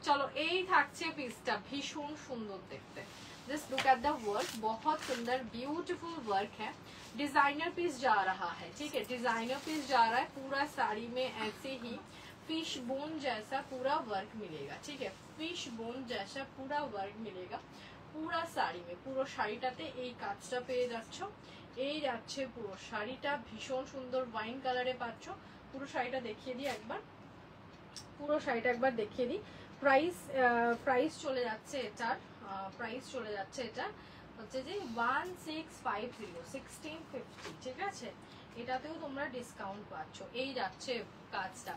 চলো এই থাকছে পিসটা, ভীষণ সুন্দর দেখতে। Just look at the work, बहुत सुंदर ब्यूटीफुल वर्क है। डिजाइनर पीस जा रहा है, ठीक है, डिजाइनर पीस जा रहा है। पूरा साड़ी में ऐसे ही फिश बोन जैसा पूरा वर्क मिलेगा, ठीक है, फिश बोन जैसा पूरा वर्क मिलेगा पूरा শাড়ি में। পুরো শাড়িটাতে এই কাজটা পেয়ে যাচ্ছ। এই যাচ্ছে পুরো শাড়িটা, ভীষণ সুন্দর ওয়াইন কালারে পাচ্ছ। পুরো শাড়িটা দেখিয়ে দিই একবার, পুরো শাড়িটা একবার দেখিয়ে দিই। প্রাইস চলে যাচ্ছে এটার, প্রাইস চলে যাচ্ছে এটা হচ্ছে যে 1650, 1650, ঠিক আছে। এটাতেও তোমরা ডিসকাউন্ট পাচ্ছ। এই যাচ্ছে কাজটা,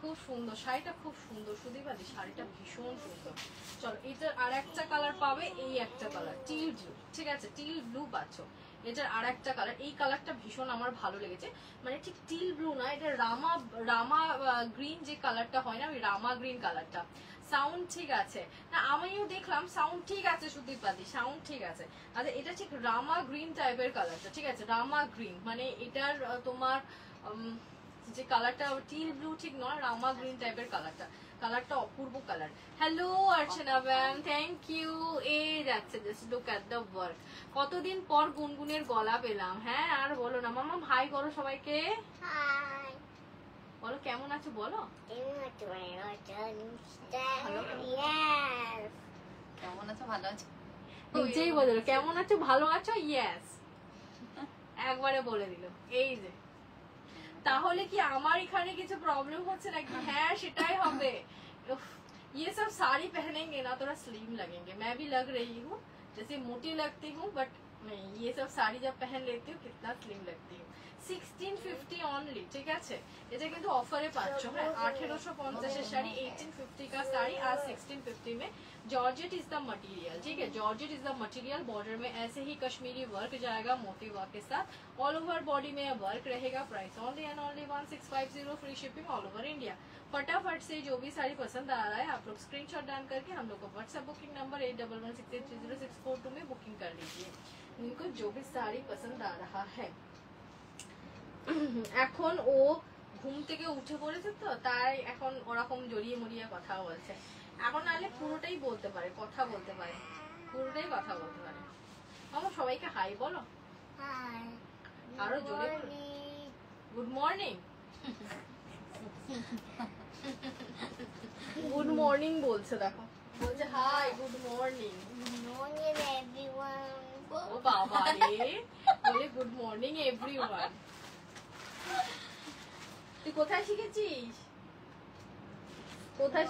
খুব সুন্দর শাড়িটা, খুব সুন্দর সুদীপাদি শাড়িটা, ভীষণ সুন্দর। চলো এটার আর একটা কালার পাবে, এই একটা কালার টিল ব্লু, ঠিক আছে, টিল ব্লু পাচ্ছ। এটার আর একটা কালার, এই কালারটা ভীষণ আমার ভালো লেগেছে, মানে ঠিক টিল ব্লু না, এটা রামা রামা গ্রিন যে কালারটা হয় না, ওই রামা গ্রিন কালারটা। সাউন্ড ঠিক আছে না, আমিও দেখলাম সাউন্ড ঠিক আছে সুদীপাদি, সাউন্ড ঠিক আছে। আচ্ছা এটা ঠিক রামা গ্রিন টাইপের কালারটা, ঠিক আছে, রামা গ্রিন, মানে এটার তোমার যে কালারটা টিল ব্লু ঠিক নয়, রামা গ্রিন টাইপের কালারটা, কালারটা অপূর্ব colour. Hello Archana ma'am, thank you. এই যাচ্ছে, just look at the work. কতদিন পর গুনগুনের গলা পেলাম। হ্যাঁ আর বলো না মামা, হাই করো সবাইকে, হাই বলো, কেমন আছো বলো। কেমন আছো, ভালো আছো? নিজেই বলে দিল কেমন আছো ভালো আছো, ইয়েস একবারে বলে দিল। এই যে তাহলে কি আমার এখানে কিছু প্রবলেম হচ্ছে নাকি? হ্যাঁ সেটাই হবে। ये सब साड़ी पहनेंगे ना थोड़ा स्लिम लगेंगे, मैं भी लग रही हूँ जैसे मोटी लगती हूँ, बट नहीं, ये सब साड़ी जब पहन लेती हूँ कितना स्लिम लगती हूँ। 1650 অনলি, ঠিক আছে, এটা কিন্তু অফারে পাচ্ছ। হ্যাঁ 1850 এর শাড়ি, 1850 का साड़ी आज 1650 में। जॉर्जेट इज द मटेरियल, ठीक है, georgette is the material. Border में ऐसे ही कश्मीरी वर्क जाएगा मोती वर्क के साथ, ऑल ओवर बॉडी में वर्क रहेगा। Price only and only 1650, free shipping all over India. फटाफट से जो भी साड़ी पसंद आ रहा है आप लोग स्क्रीनशॉट डाल करके हम लोग को व्हाट्सएप बुकिंग नंबर 8116830642 में बुकिंग कर लीजिए, इनको जो भी साड़ी पसंद आ रहा है। এখন ও ঘুম থেকে উঠে পড়েছে তো, তাই এখন ওরকম জড়িয়ে মরিয়ে কথা বলছে। এখন নাহলে পুরোটাই বলতে পারে, কথা বলতে পারে, পুরোটাই কথা বলতে পারে। আমার সবাইকে হাই বলো, হাই, আরো জোরে গুড মর্নিং। গুড মর্নিং বলছে, দেখো বলছে hi good morning, good morning everyone. ও বাবা রে, বলে গুড মর্নিং এভরিওয়ান। তুই কোথায় শিখেছিস? কোথায়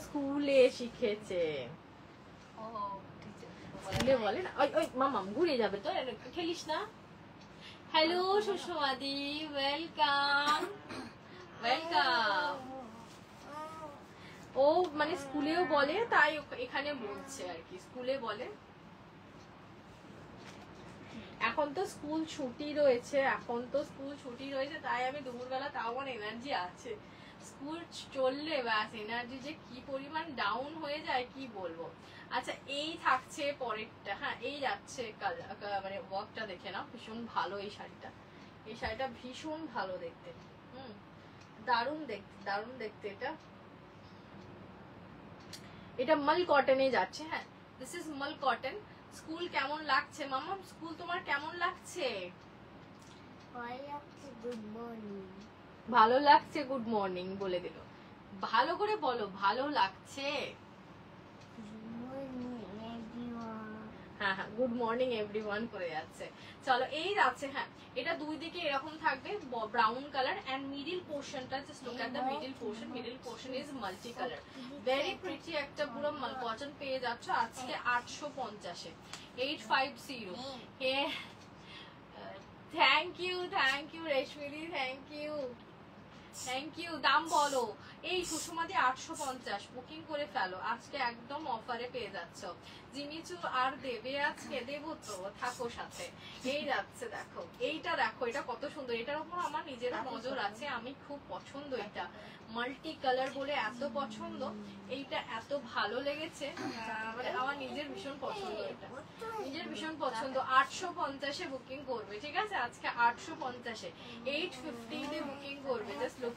স্কুলে শিখেছে। স্কুলে বলে না, ওই ওই মামাম ঘুরে যাবে তো, খেলিস না। হ্যালো সুষমাদি, ওয়েলকাম ওয়েলকাম। ও মানে স্কুলেও বলে, তাই এখানে বলছে আর কি, স্কুলে বলে। এখন তো স্কুল ছুটি রয়েছে, এখন তো স্কুল ছুটি রয়েছে, তাই আমি দুপুরবেলা তাও আমার এনার্জি আছে। স্কুল চললে ব্যাস এনার্জি যে কি পরিমাণ ডাউন হয়ে যায় কি বলবো। আচ্ছা এই থাকছে পরেরটা, হ্যাঁ এই যাচ্ছে মানে ওয়ার্কটা দেখে নাও, ভীষণ ভালো এই শাড়িটা, এই শাড়িটা ভীষণ ভালো দেখতে, দারুণ দেখতে, দারুণ দেখতে। এটা এটা মাল কটনে যাচ্ছে, হ্যাঁ দিস ইজ মাল কটন। স্কুল কেমন লাগছে মামা, স্কুল তোমার কেমন লাগছে? Good morning. ভালো লাগছে, গুড মর্নিং বলে দিল। ভালো করে বলো, ভালো লাগছে। Good morning. হ্যাঁ হ্যাঁ, গুড মর্নিং এভরিওয়ান করে যাচ্ছে। চলো এই যাচ্ছে। হ্যাঁ, এটা দুই দিকে এরকম থাকবে ব্রাউন কালার এন্ড মিডিল পোর্শনটা, just look at the middle portion. Middle portion is multi colour, very pretty একটা পুরো কটন পেয়ে যাচ্ছ আজকে 850 এ, 850। থ্যাংক ইউ রেশমিদি, থ্যাংক ইউ। দাম বলো। এই সুষমাদি 850 বুকিং করে ফেলো, আজকে একদম অফারে পেয়ে যাচ্ছ। জিমিচু আর দেবে আজকে? দেবো তো, থাকো সাথে। এই যাচ্ছে, দেখো এইটা, দেখো এটা কত সুন্দর। এটার উপর আমার নিজেরও নজর আছে, আমি খুব পছন্দ এটা, মাল্টি কালার বলে এত পছন্দ। এইটা এত ভালো লেগেছে, মানে আমার নিজের ভীষণ পছন্দ, এটা নিজের ভীষণ পছন্দ। 850 এ বুকিং করবে, ঠিক আছে? আজকে 850 এ, 850 তে বুকিং করবে। জাস্ট লুক,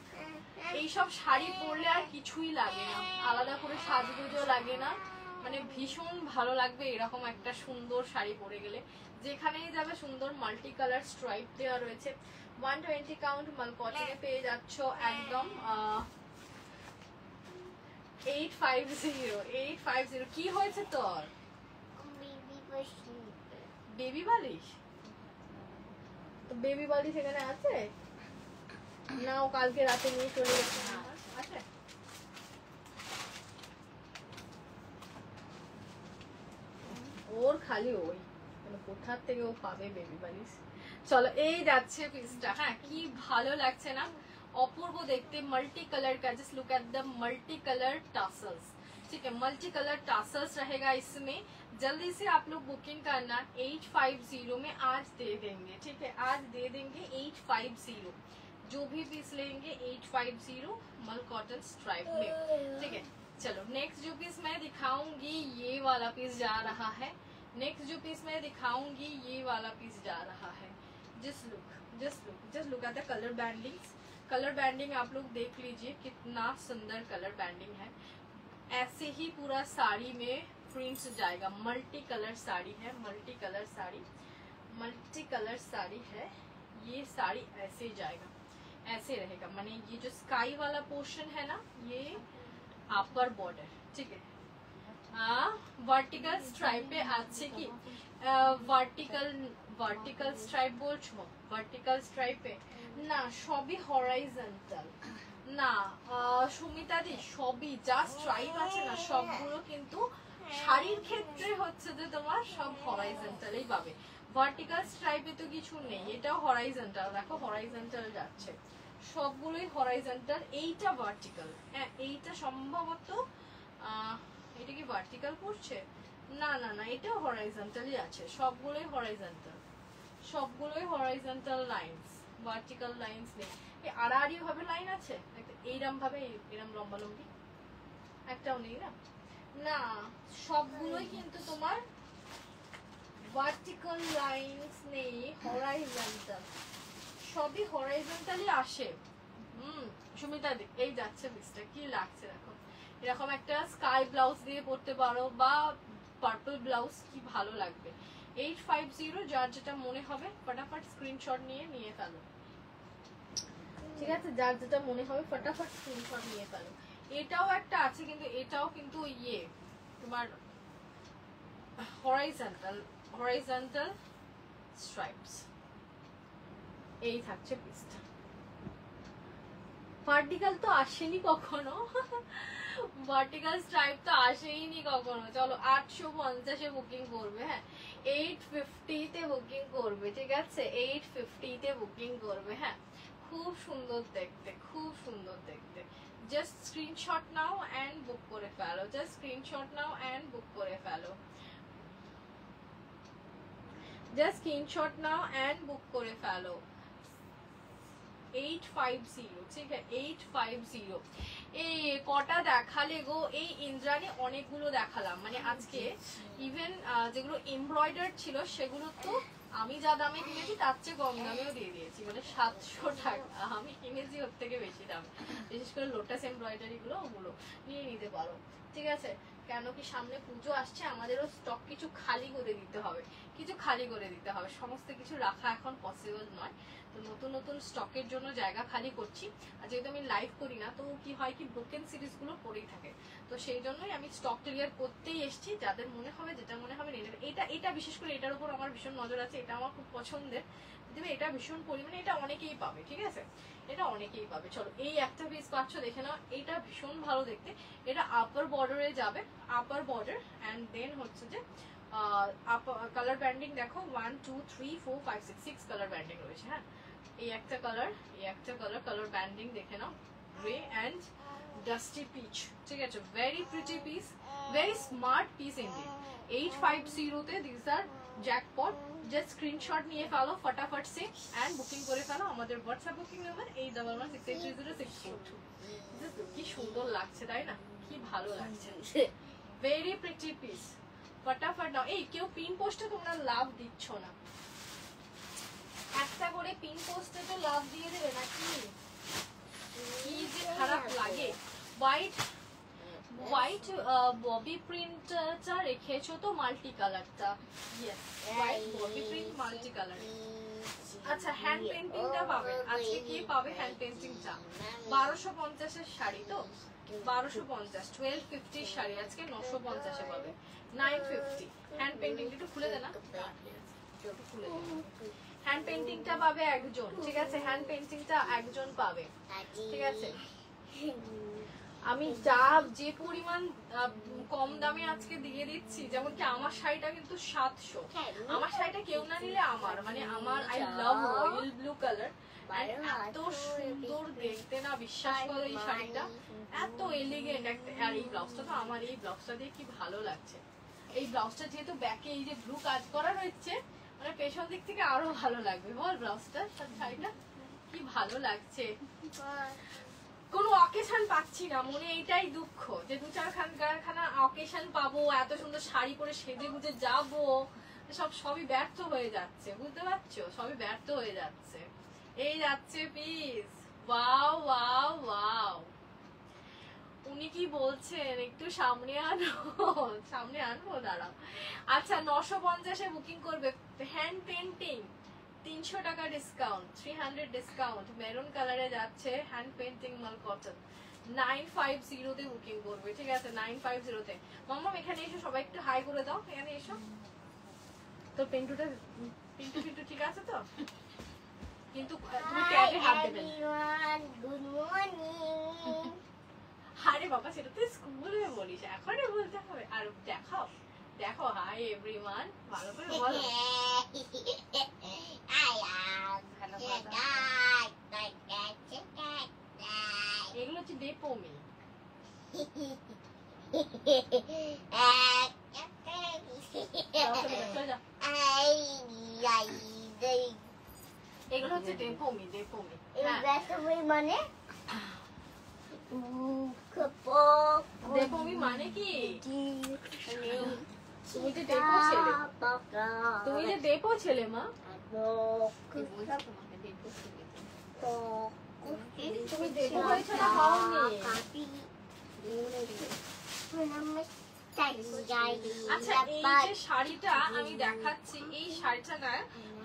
এইসব শাড়ি পরলে আর কিছুই লাগে না, আলাদা করে সাজগোজও লাগে না, মানে ভীষণ ভালো লাগবে এরকম একটা সুন্দর শাড়ি পরে গেলে। যেখানেই যাবে সুন্দর মাল্টি কালার স্ট্রাইপ দেওয়া রয়েছে। 120 কাউন্ট মাল কটনে পেয়ে যাচ্ছ একদম 850। কি হয়েছে তোর? বেবি বালিশ? তো বেবি বালিশ এখানে আছে না? ও কালকে রাতে নিয়ে চলে গেছে না? আছে। ওর খালি ওই, মানে কোথা থেকে ও পাবে বেবি বালিশ। চলো এই যাচ্ছে পিসটা। হ্যাঁ, কি ভালো লাগছে না? অপূর্ব দেখতে, मल्टी कलर का। Just look at the multi colour tassels, ठीक है? मल्टी कलर टासल्स रहेगा इसमें। जल्दी से आप लोग बुकिंग करना, 850 में आज दे देंगे, ठीक है? आज दे देंगे 850, जो भी पीस लेंगे 850 मल कॉटन स्ट्राइप में, ठीक है? चलो नेक्स्ट जो पीस मैं दिखाऊंगी ये वाला पीस जा रहा है। नेक्स्ट जो पीस मैं दिखाऊंगी ये वाला पीस जा रहा है। Just look at the colour bandings. Colour banding आप लोग देख लीजिए, कितना सुंदर कलर बैंडिंग है। ऐसे ही पूरा साड़ी में प्रिंट्स जाएगा। मल्टी कलर साड़ी है, मल्टी कलर साड़ी है। ये साड़ी ऐसे ही जाएगा, ऐसे रहेगा। माने ये जो स्काई वाला पोर्शन है ना, ये अपर बॉर्डर, ठीक है? ভার্টিক্যাল স্ট্রাইপে আছে কি? ভার্টিক্যাল স্ট্রাইপ বলছো? ভার্টিক্যাল স্ট্রাইপে না, সবই হরাইজন্টাল। না সুমিতা দি, সবই যা স্ট্রাইপ আছে না সবগুলো কিন্তু শাড়ির ক্ষেত্রে হচ্ছে যে তোমার সব হরাইজন্টালই পাবে। ভার্টিক্যাল স্ট্রাইপে তো কিছু নেই, এটাও হরাইজন্টাল। দেখো হরাইজন্টাল যাচ্ছে, সবগুলোই হরাইজন্টাল। এইটা ভার্টিক্যাল। হ্যাঁ, এইটা সম্ভবত এটা কি ভার্টিক্যাল পড়ছে? না না না, এটাও হরাইজন্টালই আছে। সবগুলোই হরাইজন্টাল লাইনস, ভার্টিক্যাল লাইনস নেই। এই আড়াআড়ি ভাবে লাইন আছে, এইরকম ভাবে, এরকম লম্বা লম্বি একটাও নেই না। না, সবগুলোই কিন্তু তোমার ভার্টিক্যাল লাইনস নেই, হরাইজন্টাল। সবই হরাইজন্টালই আসে। সুমিতা দি, এই যাচ্ছে পিসটা, কি লাগছে দেখো। এরকম একটা স্কাই ব্লাউজ দিয়ে পরতে পারো বা পার্পল ব্লাউজ, কি ভালো লাগবে। 850, যার যেটা মনে হবে ফটাফট স্ক্রিনশট নিয়ে ফেলো, ঠিক আছে? যার যেটা মনে হবে ফটাফট স্ক্রিনশট নিয়ে ফেলো। এটাও একটা আছে, কিন্তু এটাও কিন্তু ইয়ে তোমার হরাইজন্টাল স্ট্রাইপস। এই থাকছে পিসটা। ভার্টিক্যাল তো আসেনি কখনো, ভার্টিক্যাল স্ট্রাইপ তো আসেইনি কখনো। চলো 850 এ বুকিং করবে। হ্যাঁ, 850 তে বুকিং করবে, ঠিক আছে? 850 তে বুকিং করবে। হ্যাঁ, খুব সুন্দর দেখতে, খুব সুন্দর দেখতে। জাস্ট স্ক্রিনশট নাও এন্ড বুক করে ফেলো, জাস্ট স্ক্রিনশট নাও এন্ড বুক করে ফেলো, জাস্ট স্ক্রিনশট নাও এন্ড বুক করে ফেলো। 850, ঠিক আছে? 850। এই কটা দেখালে গো? এই ইন্দ্রাণী অনেকগুলো দেখালাম, মানে আজকে ইভেন যেগুলো এমব্রয়ডার ছিল সেগুলো তো আমি যা দামে কিনেছি তার চেয়ে কম দামেও দিয়ে দিয়েছি, মানে 700 টাকা আমি কিনেছি, ওর থেকে বেশি দাম। বিশেষ করে লোটাস এমব্রয়ডারি গুলো, ওগুলো নিয়ে নিতে পারো, ঠিক আছে? কেন কি সামনে পুজো আসছে, আমাদেরও স্টক কিছু খালি করে দিতে হবে, সমস্ত কিছু রাখা এখন পসিবল নয়। তো নতুন নতুন স্টকের জন্য জায়গা খালি করছি। আর যেহেতু আমি লাইভ করি না, তো কি হয় কি ব্রোকেন সিরিজ গুলো পড়েই থাকে, তো সেই জন্যই আমি স্টক ক্লিয়ার করতেই এসেছি। যাদের মনে হবে যেটা মনে হবে নিয়ে নেবে। এটা বিশেষ করে এটার উপর আমার ভীষণ নজর আছে, এটা আমার খুব পছন্দের, দেবে এটা ভীষণ পরিমাণে, এটা অনেকেই পাবে, ঠিক আছে, এটা অনেকেই পাবে। চলো এই একটা পিস পাচ্ছ, দেখে নাও, এটা ভীষণ ভালো দেখতে। এটা আপার বর্ডারে যাবে, আপার বর্ডার, অ্যান্ড দেন হচ্ছে যে কালার ব্যান্ডিং দেখো 1 2 3 4 5 6 6 কালার ব্যান্ডিং রয়েছে। হ্যাঁ, এই একটা কালার, কালার ব্যান্ডিং দেখে নাও, গ্রে অ্যান্ড ডাস্টি পিচ, ঠিক আছে, very pretty piece, very smart piece indeed. 850 তে this are jackpot. Just screenshot নিয়ে ফেলো ফটাফট সে এন্ড বুকিং করে ফেলো। আমাদের হোয়াটসঅ্যাপ বুকিং নাম্বার 8116830642। কি সুন্দর লাগছে তাই না, কি ভালো লাগছে, ভেরি প্রিটি পিস। ফটাফট নাও। এই কেউ পিন পোস্টে তোমরা লাভ দিচ্ছ না, একটা করে পিন পোস্টে তো লাভ দিয়ে দেবে নাকি, কি যে খারাপ লাগে। হোয়াইট ববি প্রিন্টটা রেখেছো তো মাল্টি কালারটা, yes white Bobby print multi colour. আচ্ছা হ্যান্ড পেইন্টিংটা পাবে আজকে, কি পাবে হ্যান্ড পেইন্টিংটা? 1250 এর শাড়ি তো, 1250, 1250 শাড়ি আজকে 950 এ পাবে, 950। হ্যান্ড পেইন্টিং একটু খুলে দে না, একটু খুলে দে। হ্যান্ড পেইন্টিংটা পাবে একজন, ঠিক আছে, হ্যান্ড পেইন্টিংটা একজন পাবে, ঠিক আছে। আমি যে পরিমাণ কম দামে আজকে দিয়ে দিচ্ছি, যেমন কি আমার শাড়িটা কিন্তু 700, আমার শাড়িটা কেউ না নিলে আমার, মানে আমার I love royal blue colour, এত সুন্দর দেখতে না, বিশ্বাস করো এই শাড়িটা এত এলিগেন্ট একটা। আর এই ব্লাউজটা তো আমার, এই ব্লাউজটা দিয়ে কি ভালো লাগছে। এই ব্লাউজটা যেহেতু ব্যাকে এই যে ব্লু কাজ করা রয়েছে, মানে পেছন দিক থেকে আরো ভালো লাগবে বল। ব্লাউজটা শাড়িটা কি ভালো লাগছে। কোনো অকেশন পাচ্ছি না, মনে এইটাই দুঃখ যে 2-4খানা অকেশন পাবো, এত সুন্দর শাড়ি পরে সেজে গুজে যাবো, সবই ব্যর্থ হয়ে যাচ্ছে, বুঝতে পারছো, সবই ব্যর্থ হয়ে যাচ্ছে। এই যাচ্ছে পিস, ওয়াও ওয়াও ওয়াও। উনি কি বলছেন একটু সামনে আনো, সামনে আনবো, দাঁড়াও। আচ্ছা 950-এ বুকিং করবে। হ্যান্ড পেইন্টিং 300 টাকা ডিসকাউন্ট, 300 ডিসকাউন্ট, মেরুন কালারে যাচ্ছে হ্যান্ড পেইন্টিং মাল কটন। 950 তে বুকিং করবে, ঠিক আছে, 950 তে। মাম্মা এখানে এসো, সবাই একটু হাই করে দাও, এখানে এসো। তো পিন্টু ঠিক আছে তো? কিন্তু তুমি ট্যাগে হাত দেবে না। Good morning. আরে বাবা, সেটা তো স্কুলে বলিস, এখনই বলতে হবে। আর দেখো হাই এভরিওয়ান, ভালো করে বলো। এগুলো হচ্ছে দেপমি। এগুলো হচ্ছে দেপমি। মানে দেপমি মানে কি? তুমি যে দেপো ছেলে, তুমি যে দেপো ছেলে মা, তুমি দেপো হয়েছো না হওনি? আচ্ছা এই যে শাড়িটা আমি দেখাচ্ছি, এই শাড়িটা না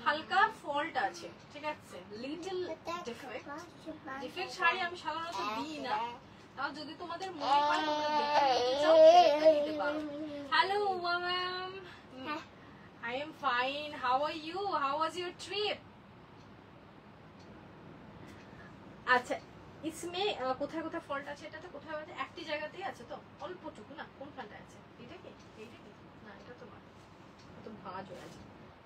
হালকা ফল্ট আছে, ঠিক আছে, লিটল ডিফেক্ট শাড়ি আমি সাধারণত দিই না, তাও যদি তোমাদের মনে হয় তোমরা দেখে নিতে চাও সেটা নিতে পারো। Hello ma'am, I am fine. How are you? How was your trip? আচ্ছা ইসমে কোথায় কোথায় ফল্ট আছে, এটা তো কোথায় আছে, একটি জায়গাতেই আছে তো, অল্পটুকু না, কোনখানটা আছে, এটা কি না, এটা তো ভাঙা জোড়া আছে,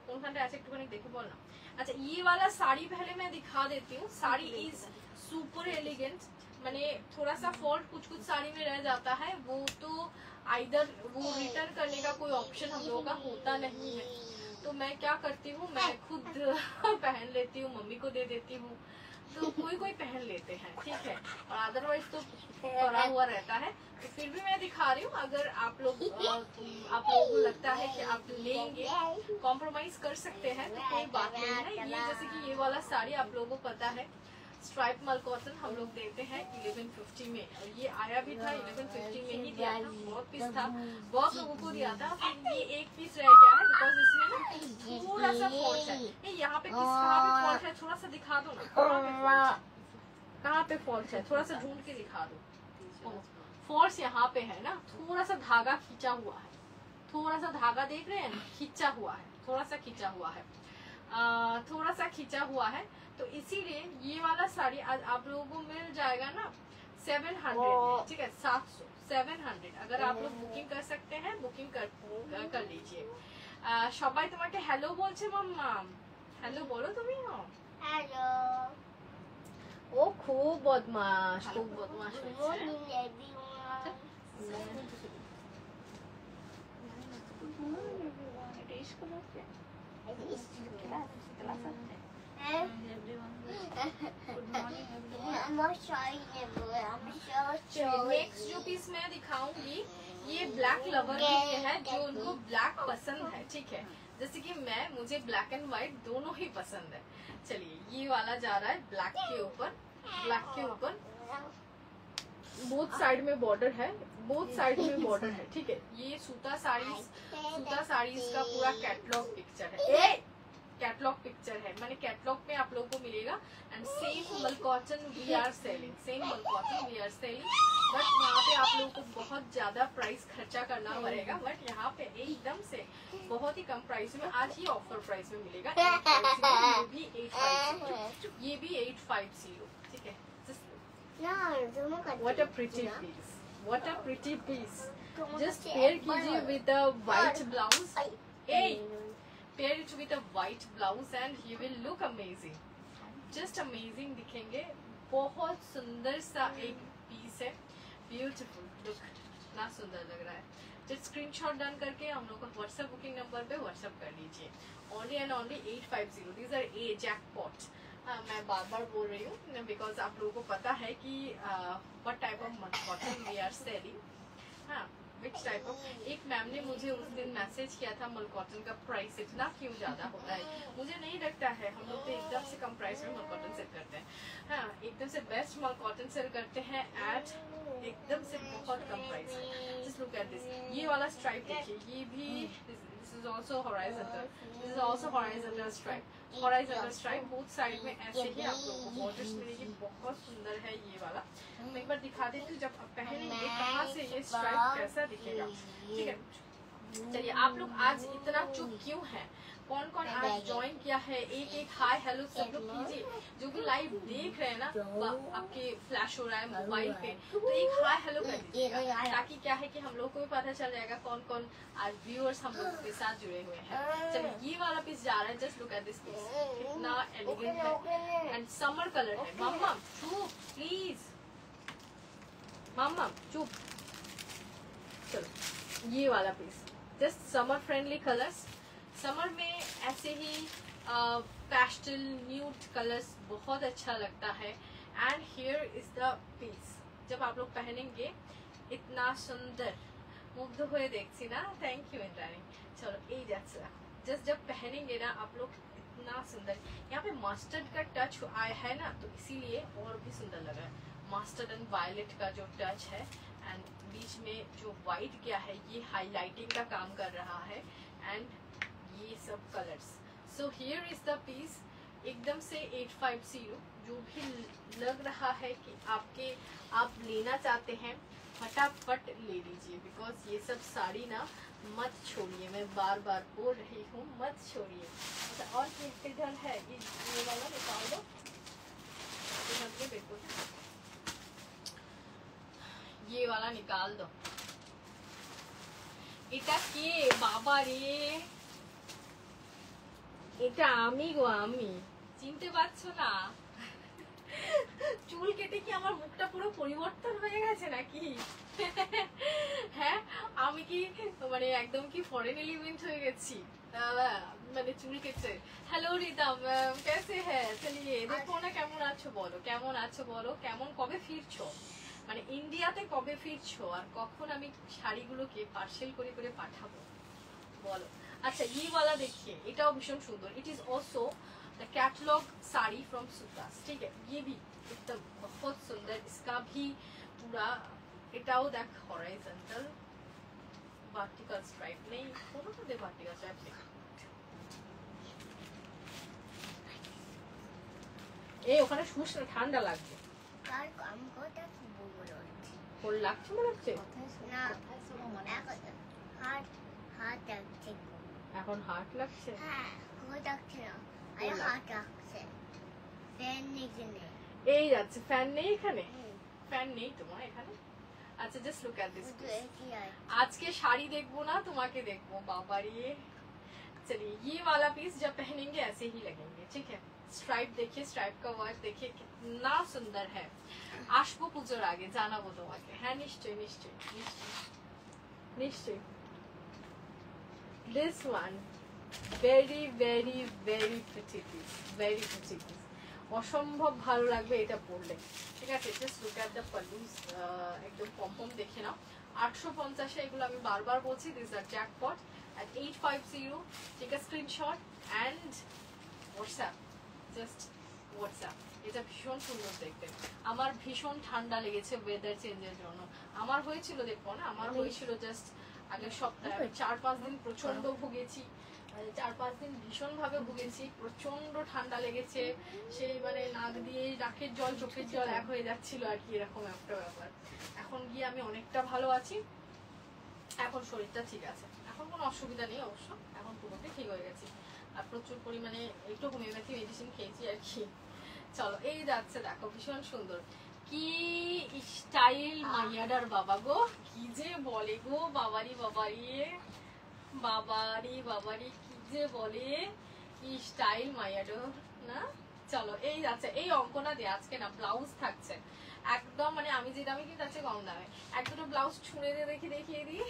কোনখানটা আছে একটুখানি দেখে বল না। अच्छा ये वाला साड़ी पहले मैं दिखा देती हूँ। साड़ी इज सुपर एलिगेंट, माने थोड़ा सा फॉल्ट कुछ साड़ी में रह जाता है, वो तो आइदर वो रिटर्न करने का कोई ऑप्शन हम लोगों का होता नहीं है, तो मैं क्या करती हूँ, मैं खुद पहन लेती हूँ, मम्मी को दे देती हूँ, तो कोई पहन लेते हैं, ठीक है, और अदरवाइज तो पड़ा हुआ रहता है। तो फिर भी मैं दिखा रही हूँ, अगर आप लोगों को लगता है कि आप लेंगे, कॉम्प्रोमाइज कर सकते हैं, तो कोई बात नहीं है। ये जैसे कि ये वाला साड़ी आप लोगों को पता है स्ट्राइप मल कॉटन हम लोग देते हैं 1150 में, और ये आया भी था 1150 में ही दिया था। बहुत पीस था, बहुत लोगों को दिया था, फिर ये एक पीस रह गया है बिकॉज इसमें ना थोड़ा सा फॉल्ट है। ये यहाँ पे कहाँ पे फॉल्ट है थोड़ा सा दिखा दो ना, कहाँ पे फॉल्ट है थोड़ा सा ढूंढ के दिखा दो। फॉल्ट यहाँ पे है ना, थोड़ा सा धागा खींचा हुआ है, थोड़ा सा धागा देख रहे हैं, खींचा हुआ है, थोड़ा सा खींचा हुआ है, थोड़ा सा खींचा हुआ है। तो इसीलिए ये वाला साड़ी आज आप लोगों को मिल जाएगा ना 700, ठीक है 700 700। अगर आप लोग बुकिंग कर सकते हैं बुकिंग कर लीजिए। সবাই তোমাকে হ্যালো বলছে মাম্মা, হ্যালো বলো তুমি। হ্যালো, ও খুব বদমাশ, খুব বদমাশ হয়েছে। Morning everyone. আমার শাড়ি নেব, আমি नेक्स्ट जो पीस मैं दिखाऊंगी ये ब्लैक लवर के लिए है, जो उनको ब्लैक पसंद है, ठीक है। जैसे कि मुझे ब्लैक एंड व्हाइट दोनों ही पसंद है। चलिए ये वाला जा रहा है ब्लैक के ऊपर, ब्लैक के ऊपर बोथ साइड में बॉर्डर है, बोथ साइड में बॉर्डर है, ठीक है। ये सूता साड़ीज का पूरा कैटलॉग पिक्चर है, कैटलॉग पिक्चर है, माने कैटलॉग में आप लोगों को मिलेगा। And same mul cotton we are selling, same mul cotton we are selling, but यहाँ पे आप लोगों को बहुत ज्यादा प्राइस खर्चा करना पड़ेगा। बट यहाँ पे एकदम से बहुत ही कम प्राइस में आज ही ऑफर प्राइस में मिलेगा। ये भी 850, ये भी 850, ठीक है। What a pretty piece, what a pretty piece. Just pair कीजिए with a white blouse. Hey, pair it with a white blouse and you will look amazing. Just amazing दिखेंगे। बहुत सुंदर सा एक पीस है, ब्यूटीफुल लुक, ना सुंदर लग रहा है। जस्ट स्क्रीनशॉट डन करके हम लोग को व्हाट्सएप बुकिंग नंबर पे व्हाट्सएप कर लीजिए। Only and only 850। These are a jackpot. मैं बार बार बोल रही हूँ बिकॉज आप लोगों को पता है कि what type of cotton we are selling. हाँ, विच टाइप ऑफ। एक मैम ने मुझे उस दिन मैसेज किया था मल कॉटन का प्राइस इतना क्यों ज्यादा होता है। मुझे नहीं लगता है, हम लोग तो एकदम से कम प्राइस में मल कॉटन सेल करते हैं। हाँ, एकदम से बेस्ट मल कॉटन सेल करते हैं एट एकदम से बहुत कम प्राइस है। जस्ट लुक एट दिस, ये वाला स्ट्राइप देखिए, ये भी this is also horizontal, this is also horizontal stripe, horizontal stripe both side में ऐसे ही आप लोगों को बॉर्डर्स मिलेगी। बहुत सुंदर है ये वाला। मैं एक बार दिखा देती हूँ जब आप पहनेंगे कहाँ से ये स्ट्राइप कैसा दिखेगा, ठीक है। चलिए आप लोग आज इतना चुप क्यों है, कौन कौन आज ज्वाइन किया है, एक एक हाय हेलो सब लोग कीजिए। जो भी लाइव देख रहे हैं ना, आपके फ्लैश हो रहा है मोबाइल पे, तो एक हाय हेलो कर दीजिएगा, ताकि क्या है कि हम लोग को भी पता चल जाएगा कौन कौन आज व्यूअर्स हम लोग के साथ जुड़े हुए हैं। चलिए ये वाला पीस जा रहा है, just look at this piece, कितना एलिगेंट है एंड समर कलर है। मम्मा चुप प्लीज, मम्मा चुप। चलो ये वाला piece just summer friendly colours, summer में ऐसे ही पैस्टल न्यूड कलर्स बहुत अच्छा लगता है। And here is the piece, जब आप लोग पहनेंगे इतना सुंदर, मुग्ध हुए देखती ना, थैंक यू इंद्रानी। चलो ये जस्ट जब पहनेंगे ना आप लोग इतना सुंदर, यहाँ पे मस्टर्ड का टच आया है ना, तो इसीलिए और भी सुंदर लग रहा है। मस्टर्ड एंड वायलेट का जो टच है एंड बीच में जो व्हाइट क्या है, ये हाईलाइटिंग का काम कर रहा है एंड ये सब colours. So here is the piece, एकदम से 850। जो भी लग रहा है कि आप लेना चाहते हैं फटाफट ले लीजिए, बिकॉज ये सब साड़ी ना मत छोड़िए, मैं बार बार बोल रही हूँ मत छोड़िए। अच्छा और किधर है ये वाला निकाल दो, बिल्कुल ये वाला निकाल दो। এটা কে বাবা রে, এটা আমি গো, আমি চিনতে পারছো না? চুল কেটে কি আমার মুখটা পুরো পরিবর্তন হয়ে গেছে নাকি? হ্যাঁ আমি কি মানে একদম কি ফরেন এলিমেন্ট হয়ে গেছি মানে চুল কেটে। হ্যালো রিদম कैसे है? चलिए देखो ना কেমন আছো বলো, কেমন আছো বলো, কেমন কবে ফিরছো, মানে ইন্ডিয়াতে কবে ফিরছো আর কখন আমি শাড়িগুলোকে পার্সেল করে করে পাঠাবো বলো। अच्छा ये वाला देखिए, এটাও ভীষণ সুন্দর। It is also the catalogue sari from Suta's, ठीक है। ये भी एकदम बहुत सुंदर, इसका भी पूरा এটাও দেখ হরাইজন্টাল, ভার্টিক্যাল স্ট্রাইপ নেই, কোনোটাতে ভার্টিক্যাল স্ট্রাইপ নেই। এই ওখানে শুস না, ঠান্ডা লাগবে। কার কাম করতে বড় হচ্ছে কোল লাগছে মনে হচ্ছে না, হাত হাত লাগছে, এখন হার্ট লাগছে। হ্যাঁ হাত লাগছে না, আরে হাত লাগছে, ফ্যান নেই, এই যাচ্ছে, ফ্যান নেই এখানে, ফ্যান নেই তোমার এখানে। अच्छा जस्ट लुक एट दिस। आज के शाड़ी देखबो ना, तुम्हारे देखबो बाबा रे। चलिए ये वाला पीस जब पहनेंगे ऐसे ही लगेंगे, ठीक है। स्ट्राइप देखिए, स्ट्राइप का वर्क देखिए कितना सुंदर है। आशबो पुजोर आगे জানাবো তোমাকে, হ্যাঁ নিশ্চয়ই নিশ্চয়ই নিশ্চয়ই নিশ্চয়ই। This one very very very pretty piece, very pretty piece, অসম্ভব ভালো লাগবে এটা পরলে, ঠিক আছে। জাস্ট লুক এট দ্য পালুস, একদম পম্পম দেখে নাও। 850 এগুলো আমি বারবার বলছি, this are jackpot at 850। Take a screenshot and WhatsApp, just WhatsApp. এটা ভীষণ সুন্দর দেখতে। আমার ভীষণ ঠান্ডা লেগেছে ওয়েদার চেঞ্জের জন্য। আমার হয়েছিল, দেখো না, আমার হয়েছিল জাস্ট আগের সপ্তাহে 4-5 দিন প্রচন্ড ভুগেছি, 4-5 দিন ভীষণ ভাবে ভুগেছি, প্রচন্ড ঠান্ডা লেগেছে, সেই মানে নাক দিয়ে নাকের জল চোখের জল এক হয়ে যাচ্ছিল আর কি, এরকম একটা ব্যাপার। এখন গিয়ে আমি অনেকটা ভালো আছি, এখন শরীরটা ঠিক আছে, এখন কোনো অসুবিধা নেই অবশ্য, এখন পুরোটাই ঠিক হয়ে গেছি। আর প্রচুর পরিমাণে একটু হোমিওপ্যাথি মেডিসিন খেয়েছি আর কি। চলো এই যাচ্ছে, দেখো ভীষণ সুন্দর, কি স্টাইল মাইয়াডার বাবা গো, কি যে বলে গো, বাবারি বাবারি বাবারি বাবারি, কি যে বলে, কি স্টাইল মাইয়াডার না। চলো এই যাচ্ছে, এই অঙ্কটা দিয়ে আজকে না ব্লাউজ থাকছে একদম, মানে আমি যে দামে কিন্তু আছে কম দামে, এক দুটো ব্লাউজ ছুঁড়ে দিয়ে দেখিয়ে দিই,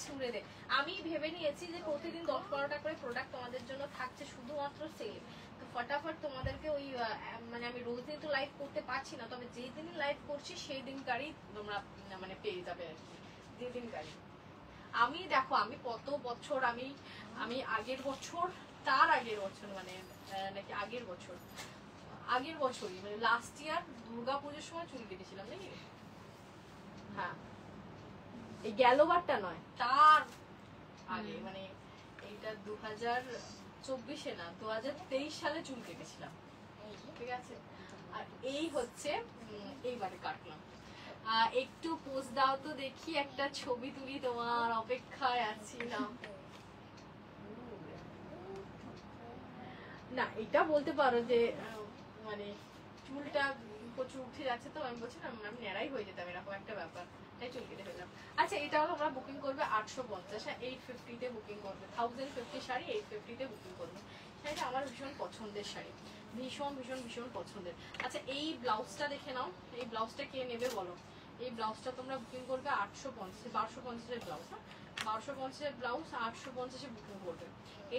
ছুঁড়ে দে। আমি ভেবে নিয়েছি যে প্রতিদিন 10-12টা করে প্রোডাক্ট তোমাদের জন্য থাকছে শুধুমাত্র সেল, তো ফটাফট তোমাদেরকে ওই মানে আমি রোজ দিন তো লাইভ করতে পারছি না, তবে যেদিনই লাইভ করছি সেই দিনকারই তোমরা মানে পেয়ে যাবে আর কি, যেদিনকারই। আমি দেখো, আমি কত বছর, আমি আগের বছর, তার আগের বছর, মানে নাকি আগের বছরই মানে লাস্ট ইয়ার দুর্গাপুজোর সময় চুল কেটেছিলাম নাকি, হ্যাঁ এই গেলবারটা নয়, তার আগে, মানে এইটা 2024-এ না 2023 সালে চুল কেটেছিলাম, ঠিক আছে। আর এই হচ্ছে এইবারে কাটলাম। একটু পোজ দাও তো দেখি, একটা ছবি তুলি, তোমার অপেক্ষায় আছি না। না এটা বলতে পারো যে মানে চুলটা প্রচুর উঠে যাচ্ছে, তো আমি বলছি না আমি ন্যাড়াই হয়ে যেতাম, এরকম একটা ব্যাপার, তাই চুল কেটে ফেললাম। আচ্ছা এটাও তোমরা বুকিং করবে 850, 850-তে বুকিং করবে, 1050 শাড়ি 850-তে বুকিং করবে। শাড়িটা আমার ভীষণ পছন্দের শাড়ি, ভীষণ ভীষণ ভীষণ পছন্দের। আচ্ছা এই ব্লাউজটা দেখে নাও, এই ব্লাউজটা কে নেবে বলো? এই ব্লাউজটা তোমরা বুকিং করবে 850, 1250-এর ব্লাউজ, হ্যাঁ 1250-এর ব্লাউজ 850-এ বুকিং করবে,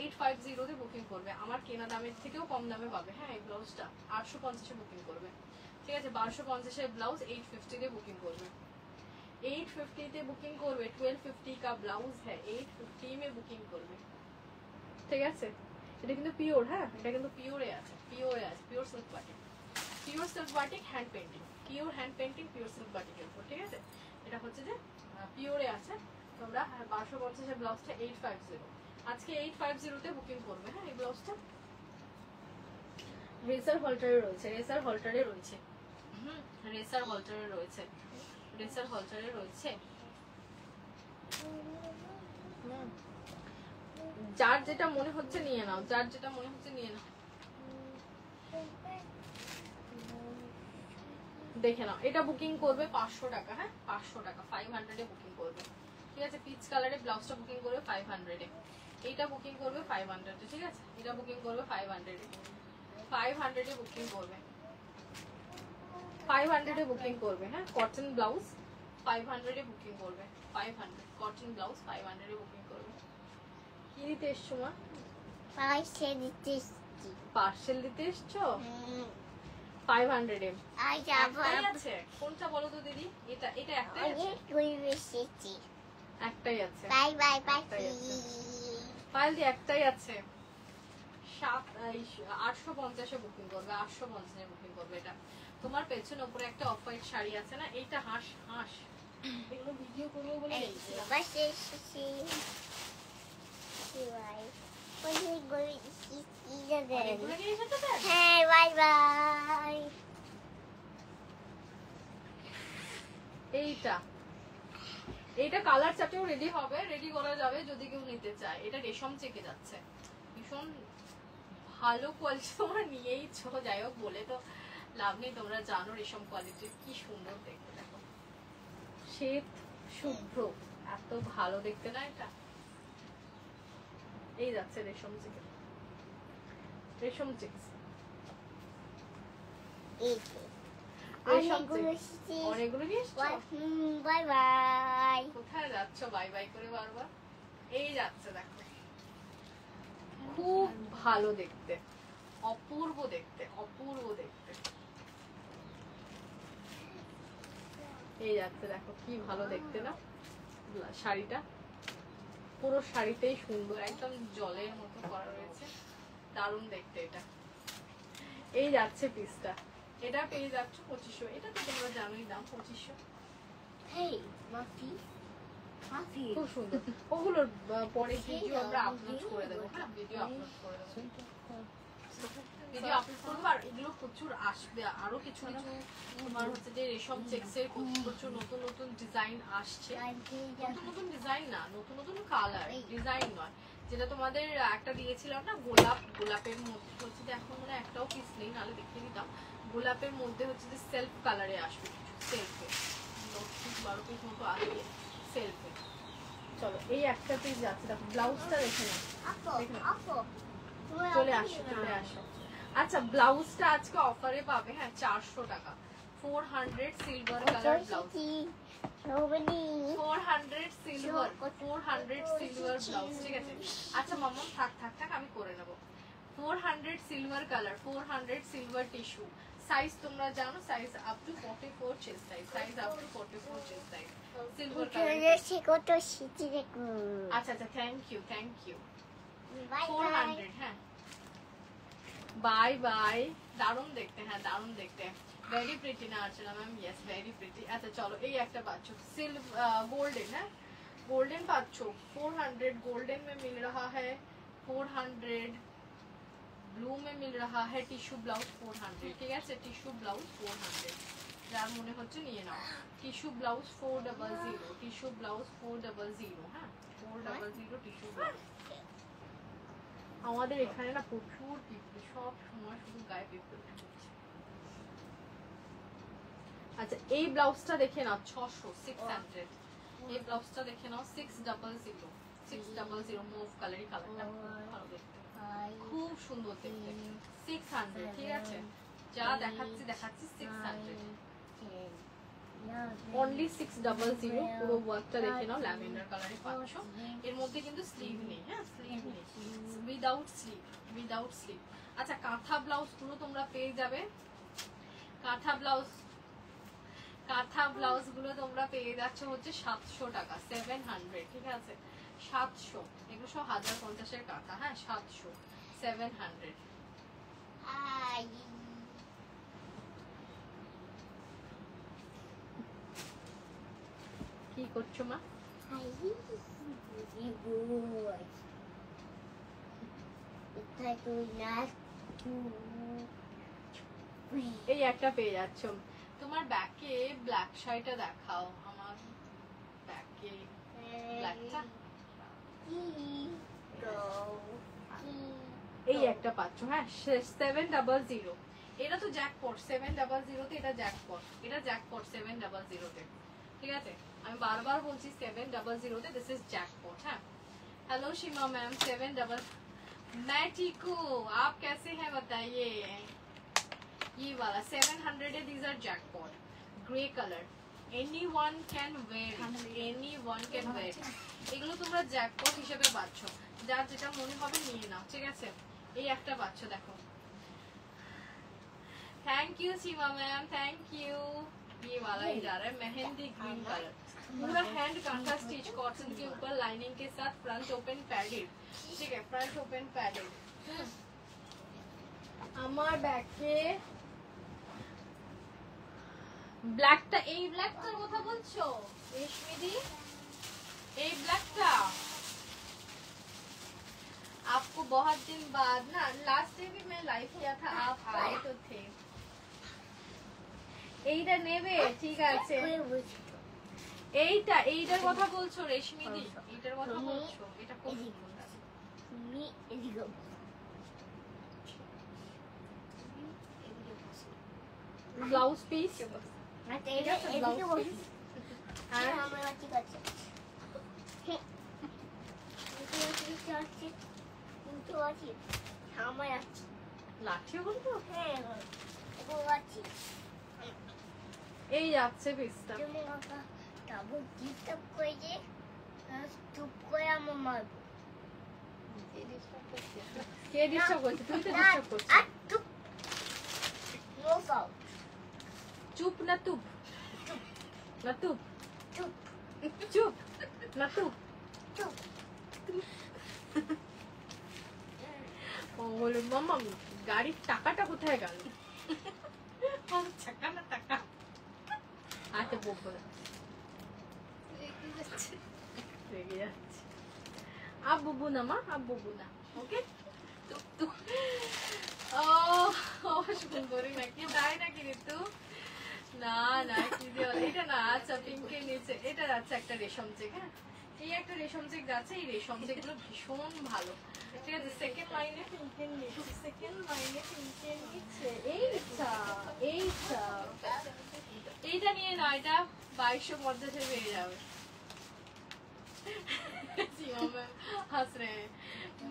850-তে বুকিং করবে। আমার কেনা দামের থেকেও কম দামে পাবে, হ্যাঁ এই ব্লাউজটা 850-এ বুকিং করবে, ঠিক আছে। 1250-এর ব্লাউজ 850-তে বুকিং করবে, 850-তে বুকিং করবে। 1250 का ब्लाउज है, 850 में বুকিং করবে, ঠিক আছে। এটা কিন্তু পিওর, হ্যাঁ এটা কিন্তু পিওরে আছে, pure silk batik, pure silk batik hand painting, pure hand painting, pure silk বাটিকের উপর, ঠিক আছে। এটা হচ্ছে যে পিওরে আছে। তোমরা 1250-এর ব্লাউজটা 850, আজকে 850-তে বুকিং করবে, হ্যাঁ এই ব্লাউজটা। রেসার হল্টারে রয়েছে, রেসার হল্টারে রয়েছে, রেসার হল্টারে রয়েছে, রেসার হল্টারে রয়েছে। যার যেটা মনে হচ্ছে নিয়ে নাও, যার যেটা মনে হচ্ছে নিয়ে নাও, দেখে নাও। এটা বুকিং করবে 500 টাকা, হ্যাঁ 500 টাকা, 500-এ বুকিং করবে, ঠিক আছে। পিচ কালারে ব্লাউজটা বুকিং করবে 500-এ, এইটা বুকিং করবে 500-এ, ঠিক আছে। এটা বুকিং করবে 500-এ, 500-এ বুকিং করবে, 500-এ বুকিং করবে, হ্যাঁ। কটন ব্লাউজ 500-এ বুকিং করবে, 500 কটন ব্লাউজ 500-এ বুকিং করবে। কি দিতে এসছো মা? পার্সেল দিতে এসছো 500-এ। একটাই আছে, কোনটা বলো তো দিদি? এটা একটাই আছে, একটাই আছে, পায়েল দি একটাই আছে, 850-এ বুকিং করবে, 850-এ বুকিং করবে। এটা তোমার পেছনে উপরে একটা অফ হোয়াইট শাড়ি আছে না, এইটা হাঁস হাঁস, এগুলো ভিডিও করবো বলে Hey, নিয়েছিলাম। what's this? See right. When you go to see the অনেকগুলো নিয়ে এসেছো তো? Hey, bye bye. এইটা এইটা কালার চার্টেও রেডি হবে, রেডি করা যাবে যদি কেউ নিতে চায়। এটা রেশম চেকে যাচ্ছে, ভীষণ ভালো কোয়ালিটি, তোমরা নিয়েইছো, যাই হোক বলে তো লাভ নেই, তোমরা জানো রেশম কোয়ালিটি কি সুন্দর দেখতে। দেখো শ্বেত শুভ্র, এত ভালো দেখতে না এটা। এই যাচ্ছে রেশম চেকে, রেশম চেক, Easy. রেশম অনেকগুলো চেক এসেছে। অনেকগুলো নিয়ে এসছো? Bye bye. কোথায় যাচ্ছ বাই বাই করে বারবার? এই যাচ্ছে দেখো, খুব ভালো দেখতে, অপূর্ব দেখতে, অপূর্ব দেখতে। এই যাচ্ছে দেখো, কি ভালো দেখতে না শাড়িটা, পুরো শাড়িতেই সুন্দর, একদম জলের মতো করা রয়েছে, দারুণ দেখতে এটা। এই যাচ্ছে পিসটা, এটা পেয়ে যাচ্ছ 2500। এটা তো তোমরা জানোই দাম 2500। Hey, Muffy. Muffy. খুব সুন্দর। ওগুলোর পরে ভিডিও আমরা আপলোড করে দেবো, হ্যাঁ ভিডিও আপলোড করে দেবো, ভিডিও আপলোড করবো। আর এগুলো প্রচুর আসবে, আরো কিছু কিছু তোমার হচ্ছে যে রেশম চেক্সের প্রচুর নতুন নতুন ডিজাইন আসছে, নতুন নতুন ডিজাইন না, নতুন নতুন কালার, ডিজাইন নয়। যেটা তোমাদের একটা দিয়েছিলাম না গোলাপ, গোলাপের মধ্যে হচ্ছে যে এখন মনে হয় একটাও পিস নেই, নাহলে দেখিয়ে দিতাম। গোলাপের মধ্যে হচ্ছে যে সেলফ কালারে আসবে, সেলফে 10-12 পিস মতো আসবে সেলফে। চলো এই একটা পিস যাচ্ছে, দেখো ব্লাউজটা দেখে নাও, Apple. চলে আসো চলে আসো। আচ্ছা ব্লাউজটা আজকে অফারে পাবে, হ্যাঁ 400 টাকা, 400 silver colour blouse, 400 silver, 400 silver blouse, ঠিক আছে? আচ্ছা মাম্মা থাক থাক থাক, আমি করে নেব। 400 silver colour, 400 silver tissue, size তোমরা জানো, size up to 44 chest size, size up to 44 chest size, silver colour. আচ্ছা আচ্ছা, থ্যাংক ইউ থ্যাংক ইউ। 400, হ্যাঁ বাই বাই। দারুণ দেখতে, হ্যাঁ দারুণ দেখতে, ভেরি প্রিটি না আর্চনা ম্যাম, ইয়েস ভেরি প্রিটি। আচ্ছা চলো এই একটা পাচ্ছ गोल्डन है, गोल्डन पाচ্ছ 400, गोल्डन में मिल रहा है 400, ब्लू में मिल रहा है टिश्यू ब्लाउज 400, ঠিক আছে? টিস্যু ব্লাউজ 400, যার মনে হচ্ছে নিয়ে নাও। টিস্যু ব্লাউজ 400, টিস্যু ব্লাউজ 400, হ্যাঁ 400 টিস্যু ব্লাউজ। আমাদের এখানে না প্রচুর পিঁপড়ে, সব সময় শুধু গায়ে পিঁপড়ে উঠে পড়ছে। আচ্ছা এই ব্লাউজটা দেখে নাও 600, 600, এই ব্লাউজটা দেখে নাও 600, 600 মুভ কালারি, কালারটা ভালো দেখতে, খুব সুন্দর দেখতে, 600, ঠিক আছে? যা দেখাচ্ছি দেখাচ্ছি 600, অনলি 600। পুরো ওয়ার্কটা দেখে নাও, ল্যাভেন্ডার কালারে পাচ্ছ। এর মধ্যে কিন্তু স্লিভ নেই, হ্যাঁ স্লিভ নেই, উইদাউট স্লিভ, উইদাউট স্লিভ। আচ্ছা কাঁথা ব্লাউজ গুলো তোমরা পেয়ে যাবে, কাঁথা ব্লাউজ, কাঁথা ব্লাউজ গুলো তোমরা পেয়ে যাচ্ছ হচ্ছে 700 টাকা, 700, ঠিক আছে? 700, এগুলো সব 1050-এর কাঁথা, হ্যাঁ 700, 700। কি করছো মা? এই একটা পেয়ে যাচ্ছ। তোমার ব্যাকে ব্ল্যাক শাড়িটা দেখাও, আমার ব্যাকে ব্ল্যাকটা, এই একটা পাচ্ছ, হ্যাঁ 700। এটা তো জ্যাকপট, 700 তে এটা জ্যাকপট, এটা জ্যাকপট 700 তে, ঠিক আছে? আমি বারবার বলছি 700 তে দিস ইজ জ্যাকপট, হ্যাঁ। Hello Shima ma'am, 700। मैं ठीक हूँ, आप कैसे हैं बताइए? ये वाला 700 है, these are jackpot, grey color, anyone can wear it, anyone can wear it। এগুলো তোমরা জ্যাকপট হিসেবে পাচ্ছ, যার যেটা মনে হবে নিয়ে নাও, ঠিক আছে? এই একটা পাচ্ছ দেখো। Thank you Shima ma'am, thank you. ये वाला ही जा रहा है मेहंदी ग्रीन कलर, पूरा हैंड कांटा स्टिच, कॉटन के ऊपर लाइनिंग के साथ, फ्रंट ओपन पैडेड, ठीक है? फ्रंट ओपन पैडेड, আমার ব্যাগে ব্ল্যাকটা, এই ব্ল্যাকটার কথা বলছো রেশমিদি? এই ব্ল্যাকটা आपको बहुत दिन बाद ना, लास्ट डे भी मैं लाइव किया था, आप आए तो थे। এইটা নেবে? ঠিক আছে। এইটার কথা বলছো রেশমিদি? এইটার কথা বলছো? এটা কোন তুমি এদিকে ব্লাউজ পিস? আচ্ছা এটা এদিকে বসি। হ্যাঁ আমার ঠিক আছে। কিন্তু আছে আমার আছে। লাঠি বলবো? হ্যাঁ এটা আছে। এই যাচ্ছে পিসটা। তুমি কাকা তাবু ডিস্টার্ব করে যে চুপ করে আমার মারবো। কে ডিস্টার্ব করছে? তুই তো ডিস্টার্ব করছিস। আর চুপ। No foul. চুপ না তুপ? না তুপ? চুপ চুপ না তুপ? চুপ। ও বলে মাম্মা গাড়ির টাকাটা কোথায় গেল? টাকা না টাকা। আচ্ছা বলবো না, রেগে যাচ্ছে। আব বুবু না মা, আব বুবু না, ওকে? ও সুন্দরী নাকি? তাই নাকি ঋতু? না না কি দিয়ে বলে এটা না। আচ্ছা পিঙ্কের নিচে এটা যাচ্ছে একটা রেশম চেক। হ্যাঁ এই একটা রেশম চেক যাচ্ছে। এই রেশম চেক গুলো ভীষণ ভালো। ঠিক আছে, সেকেন্ড লাইনে পিঙ্কের নিচে, সেকেন্ড লাইনে পিঙ্কের নিচে। এইটা এইটা নিয়ে না, এটা 2250 পেয়ে যাবে। हंस रहे हैं,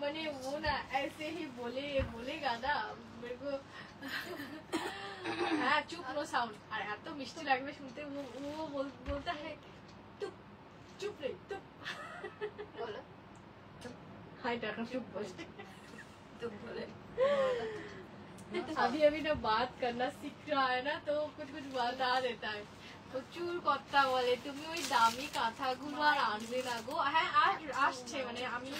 मैंने वो ना ऐसे ही बोलेगा ना मेरे को। हाँ चुप नो साउंड। और এত মিষ্টি লাগবে শুনতে। वो बोलता है चुप चुप रे चुप। बोलो हाय टाका चुप बोल। चुप बोले। अभी अभी ना बात करना सीख रहा है ना, तो कुछ कुछ बता देता है। প্রচুর কথা বলে। তুমি ওই দামি কাঁথাগুলো আর আনবে না গো। হ্যাঁ আর আসছে, মানে আমি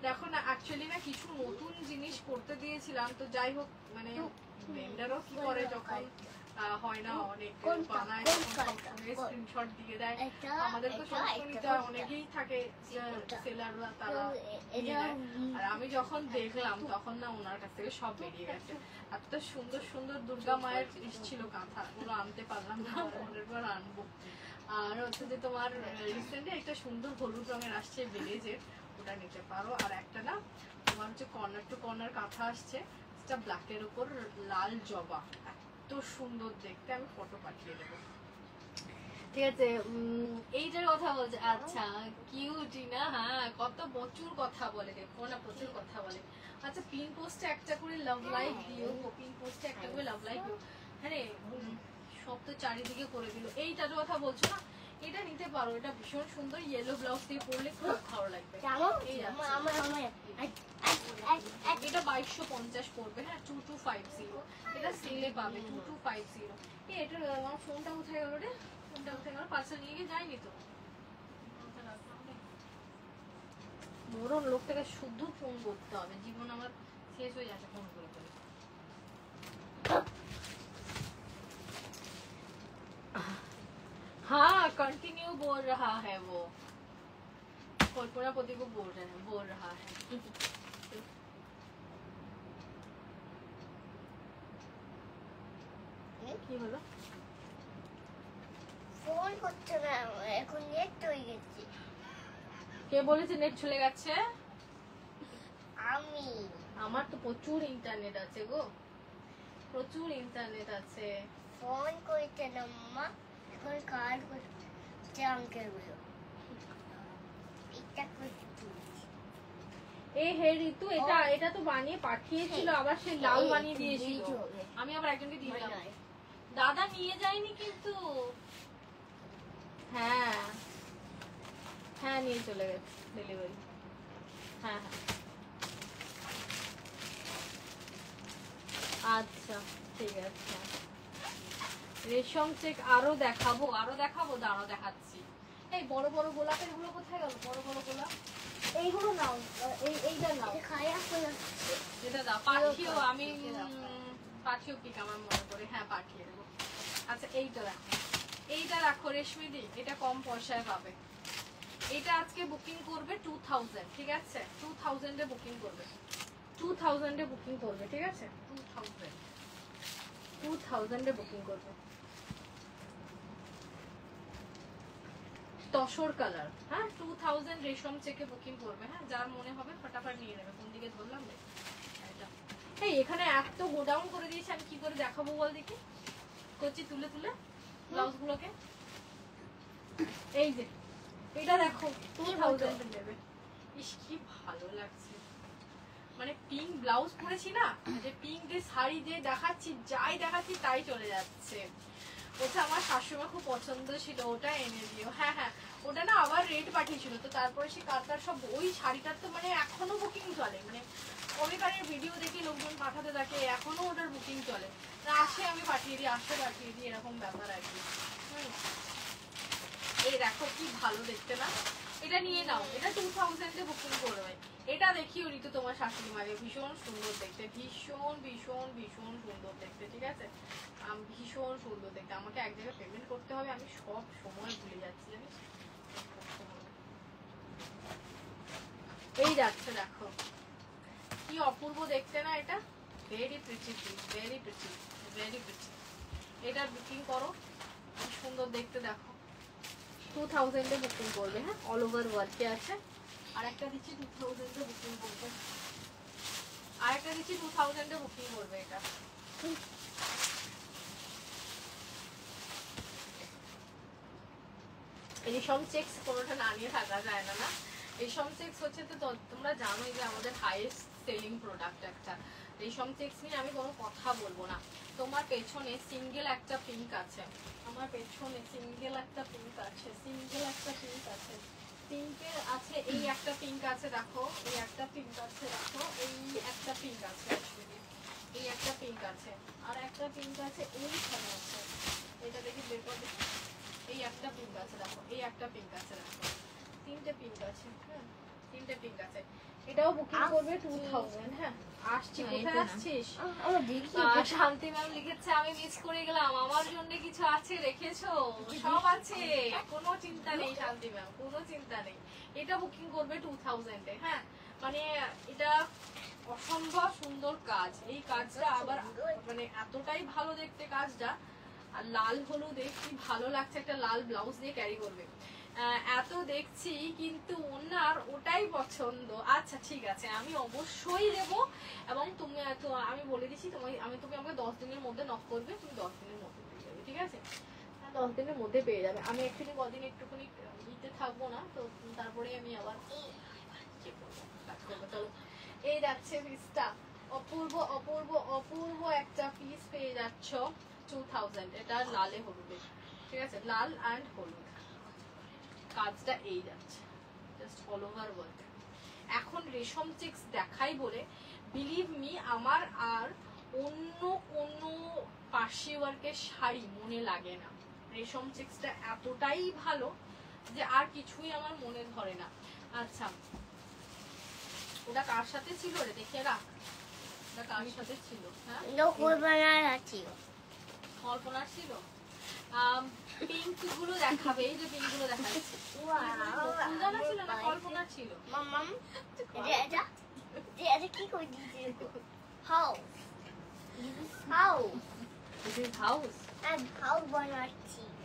দেখো না অ্যাকচুয়ালি না কিছু নতুন জিনিস করতে দিয়েছিলাম, তো যাই হোক মানে ভেন্ডারও কি করে যখন হয় না অনেক বানায় স্ক্রিনশট দিয়ে দেয়। আমাদের তো সংস্কৃতিটা অনেকেই থাকে সেলাররা, তারা নিয়ে নেয়। আর আমি যখন দেখলাম তখন না ওনার কাছ থেকে সব বেরিয়ে গেছে। এত সুন্দর সুন্দর দুর্গা মায়ের ছিল কাঁথা, ওগুলো আনতে পারলাম না, পরের বার আনবো। আর হচ্ছে যে তোমার রিসেন্টলি একটা সুন্দর হলুদ রঙের আসছে ভিলেজের, ওটা নিতে পারো। আর একটা না তোমার হচ্ছে কর্নার টু কর্নার কাঁথা আসছে, সেটা ব্ল্যাকের উপর লাল জবা, এত সুন্দর দেখতে, আমি ফটো পাঠিয়ে দেবো। ঠিক আছে, এইটার কথা বলছে। আচ্ছা কিউটি না? হ্যাঁ কত প্রচুর কথা বলে, দেখো না প্রচুর কথা বলে। আচ্ছা পিন পোস্টে একটা করে লাভ লাইক দিও, পিন পোস্টে একটা করে লাভ লাইক দিও। হ্যাঁ রে সব তো চারিদিকে করে দিল। এইটার কথা বলছো না, এটা নিতে পারো, এটা ভীষণ সুন্দর, ইয়েলো ব্লাউজ দিয়ে পরলে খুব ভালো লাগবে। এটা 2250 পড়বে। হ্যাঁ 2250, এটা সেলে পাবে 2250। এটা আমার ফোনটা কোথায় গেল রে? ফোনটা কোথায় গেল? পার্সেল নিয়ে গিয়ে যায়নি তো? বড় লোকটাকে শুধু ফোন করতে হবে, জীবন আমার শেষ হয়ে যাচ্ছে ফোন করে করে। हाँ कंटिन्यू बोल रहा है वो, कल्पना पति को बोल रहा है। কি হলো? ফোন করছে না, এখন নেট হয়ে গেছে। কে বলেছে নেট চলে গেছে? আমি। আমার তো প্রচুর ইন্টারনেট আছে গো, প্রচুর ইন্টারনেট আছে। ফোন করছে না মামা, এখন কাল করছে আঙ্কেল গুলো। এটা করছে এই হে ঋতু, এটা তো বানিয়ে পাঠিয়েছিল, আবার সে লাল বানিয়ে দিয়েছিল। আমি আবার একজনকে দিয়ে দিলাম, দাদা নিয়ে যায়নি কিন্তু। হ্যাঁ হ্যাঁ নিয়ে চলে গেছে ডেলিভারি। হ্যাঁ হ্যাঁ আচ্ছা ঠিক আছে। রেশম চেক আরো দেখাবো, দাঁড়াও দেখাচ্ছি। এই বড় বড় গোলাপের গুলো কোথায় গেল? বড় বড় গোলাপ এইগুলো নাও, এইটা নাও, খায়া হলো। এটা দাও পাঠিও। আমি পাঠিও পিক আমার মনে করে, হ্যাঁ পাঠিয়ে দেবো। আচ্ছা এইটা রাখো, এইটা রাখো রেশমিদি, এটা কম পয়সায় পাবে। এটা আজকে বুকিং করবে 2000, ঠিক আছে? 2000 এ বুকিং করবে, 2000 এ বুকিং করবে, ঠিক আছে? 2000 এ বুকিং করবে। তসর কালার, হ্যাঁ 2000 রেশম চেকে বুকিং করবে। হ্যাঁ যার মনে হবে ফটাফট নিয়ে নেবে। কোন দিকে ধরলাম রে এটা? এই এখানে এত গোডাউন করে দিয়েছে, আমি কি করে দেখাবো বল দেখি? কচি তুলে তুলে ব্লাউজ গুলোকে। এই যে এটা দেখো 2000 এ নেবে। ইস কি ভালো লাগছে, মানে পিঙ্ক ব্লাউজ পরেছি না, যে পিঙ্ক যে শাড়ি যে দেখাচ্ছি, যাই দেখাচ্ছি তাই চলে যাচ্ছে। ওটা আমার শাশুড়িমা খুব পছন্দ ছিল, ওটা এনে দিও। হ্যাঁ হ্যাঁ ওটা না আবার রেট পাঠিয়েছিল, তো তারপরে সে কাতার সব ওই শাড়িটার তো মানে এখনো বুকিং চলে, মানে অনেকবারের ভিডিও দেখি লোকজন পাঠাতে থাকে, এখনো ওটার বুকিং চলে। না আসে আমি পাঠিয়ে দিই, আসতে পাঠিয়ে দিই, এরকম ব্যাপার আর কি। এই দেখো কি ভালো দেখতে না, এটা নিয়ে নাও, এটা 2000 এ বুকিং করবে। এটা দেখিও ঋতু তোমার শাশুড়ি মাকে, ভীষণ সুন্দর দেখতে, ভীষণ ভীষণ ভীষণ সুন্দর দেখতে, ঠিক আছে? ভীষণ সুন্দর দেখতে। আমাকে এক জায়গায় পেমেন্ট করতে হবে, আমি সব সময় ভুলে যাচ্ছি জানিস। এই যাচ্ছে দেখো কি অপূর্ব দেখতে না এটা, very pretty, very pretty, very pretty. এটা বুকিং করো, কি সুন্দর দেখতে দেখো। 2000 এ বুকিং করবে, হ্যাঁ অল ওভার ওয়ার্কে আছে। আর একটা দিচ্ছি 2000 এ বুকিং করবে, আর একটা দিচ্ছি 2000 এ বুকিং করবে। এটা রেশম চেক্স কোনোটা না নিয়ে থাকা যায় না, না রেশম চেক্স হচ্ছে তো তোমরা জানোই যে আমাদের হাইয়েস্ট সেলিং প্রোডাক্ট একটা। রেশম চেক্স নিয়ে আমি কোনো কথা বলবো না। তোমার পেছনে সিঙ্গেল একটা পিঙ্ক আছে, আমার পেছনে সিঙ্গেল একটা পিঙ্ক আছে, সিঙ্গেল একটা পিঙ্ক আছে, পিঙ্কের আছে, এই একটা পিঙ্ক আছে দেখো, এই একটা পিঙ্ক আছে দেখো, এই একটা পিঙ্ক আছে, এই একটা পিঙ্ক আছে, আর একটা পিঙ্ক আছে এইখানে আছে। এটা দেখি বের করে দেখি, এই একটা পিঙ্ক আছে দেখো, এই একটা পিঙ্ক আছে দেখো, তিনটে পিঙ্ক আছে। হ্যাঁ তিনটে পিঙ্ক আছে। এটাও বুকিং করবে 2000। হ্যাঁ আসছি, কোথায় আসছিস? শান্তি ম্যাম লিখেছে আমি মিস করে গেলাম, আমার জন্য কিছু আছে রেখেছো? সব আছে, কোনো চিন্তা নেই শান্তি ম্যাম, কোনো চিন্তা নেই। এটা বুকিং করবে 2000 এ। হ্যাঁ মানে এটা অসম্ভব সুন্দর কাজ, এই কাজটা আবার মানে এতটাই ভালো দেখতে কাজটা। আর লাল হলুদে কি ভালো লাগছে, একটা লাল ব্লাউজ দিয়ে ক্যারি করবে। এত দেখছি কিন্তু ওনার ওটাই পছন্দ। আচ্ছা ঠিক আছে আমি অবশ্যই দেবো, এবং তুমি তো আমি বলে দিচ্ছি তোমায়, তুমি আমাকে 10 দিনের মধ্যে নক করবে, তুমি 10 দিনের মধ্যে পেয়ে যাবে, ঠিক আছে? 10 দিনের মধ্যে পেয়ে যাবে। আমি অ্যাকচুয়ালি কদিন একটুখানি দিতে থাকবো না, তো তারপরে আমি আবার চলো। এই যাচ্ছে পিসটা, অপূর্ব অপূর্ব অপূর্ব একটা পিস পেয়ে যাচ্ছ 2000। এটা লালে হলুদে, ঠিক আছে? লাল অ্যান্ড হলুদ কাজটা এই যাচ্ছে, জাস্ট অল ওভার ওয়ার্ক। এখন রেশম চেক্স দেখাই বলে বিলিভ মি আমার আর অন্য কোনো পার্সি ওয়ার্কের শাড়ি মনে লাগে না। রেশম চেক্সটা এতটাই ভালো যে আর কিছুই আমার মনে ধরে না। আচ্ছা ওটা কার সাথে ছিল রে, দেখে রাখ, ওটা কার সাথে ছিল? হ্যাঁ কল্পনা ছিল। পিঙ্ক গুলো দেখাবে, এই যে পিঙ্ক গুলো দেখাচ্ছে, ফুলদানা ছিল না কল্পনা ছিল?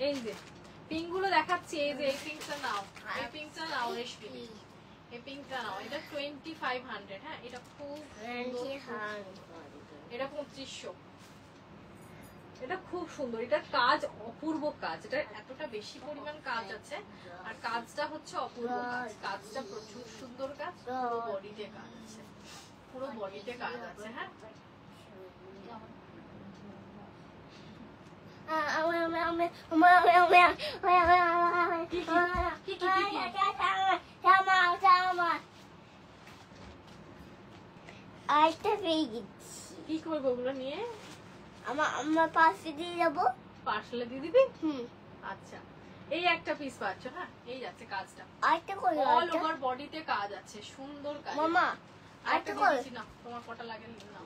এই যে পিঙ্ক গুলো দেখাচ্ছি, এই যে এই পিঙ্কটা নাও, এই পিঙ্কটা নাও রেশমি, এই পিঙ্কটা নাও, এটা 2500। হ্যাঁ এটা খুব এটা 2500, এটা খুব সুন্দর, এটার কাজ অপূর্ব কাজ, এটা এতটা বেশি পরিমাণ কাজ আছে, আর কাজটা হচ্ছে অপূর্ব কাজ, কাজটা প্রচুর সুন্দর কাজ, পুরো বডিতে কাজ আছে, পুরো বডিতে কাজ আছে। হ্যাঁ কি করবো ওগুলো নিয়ে? আমার পাশে দিয়ে যাবো, পার্সেলে দিয়ে দিবি? আচ্ছা এই একটা পিস পাচ্ছ। হ্যাঁ এই যাচ্ছে কাজটা, অল ওভার বডিতে কাজ আছে, সুন্দর কাজ। মামা আরেকটা দিচ্ছি না, তোমার কটা লাগে না?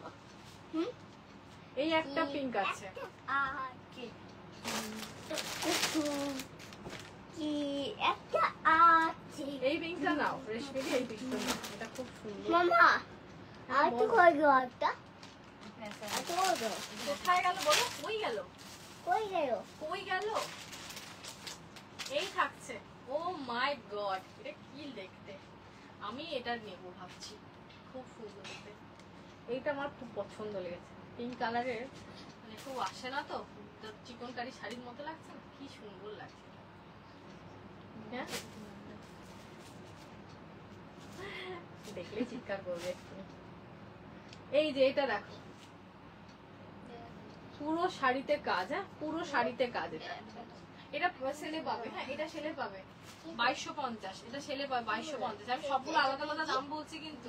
এই একটা পিঙ্ক আছে। আছে কি একটা আছে। এই পিঙ্কটা নাও রেশমিদি, এই পিঙ্কটা নাও, এটা খুব সুন্দর। মামা হ্যাঁ, আর তো বলো। কই গো একটা আর তো কই গো কোথায় গেল বলো? কই গেল? কই গেল কই গেল? এই থাকছে। ও মাই গড, এটা কি দেখতে! আমি এটা নেব ভাবছি, খুব সুন্দর দেখতে। এইটা আমার খুব পছন্দ লেগেছে, পিঙ্ক কালারের, মানে কেউ আসে না তো, চিকনকারি শাড়ির মতো লাগছে না, কি সুন্দর লাগছে। হ্যাঁ, দেখলে চিৎকার করবে এক্ষুনি। এই যে এটা দেখো, পুরো শাড়িতে কাজ, হ্যাঁ পুরো শাড়িতে কাজ। এটা সেলে পাবে, হ্যাঁ এটা সেলে পাবে 2250, এটা সেলে পাবে 2250। আমি সবগুলো আলাদা আলাদা দাম বলছি কিন্তু,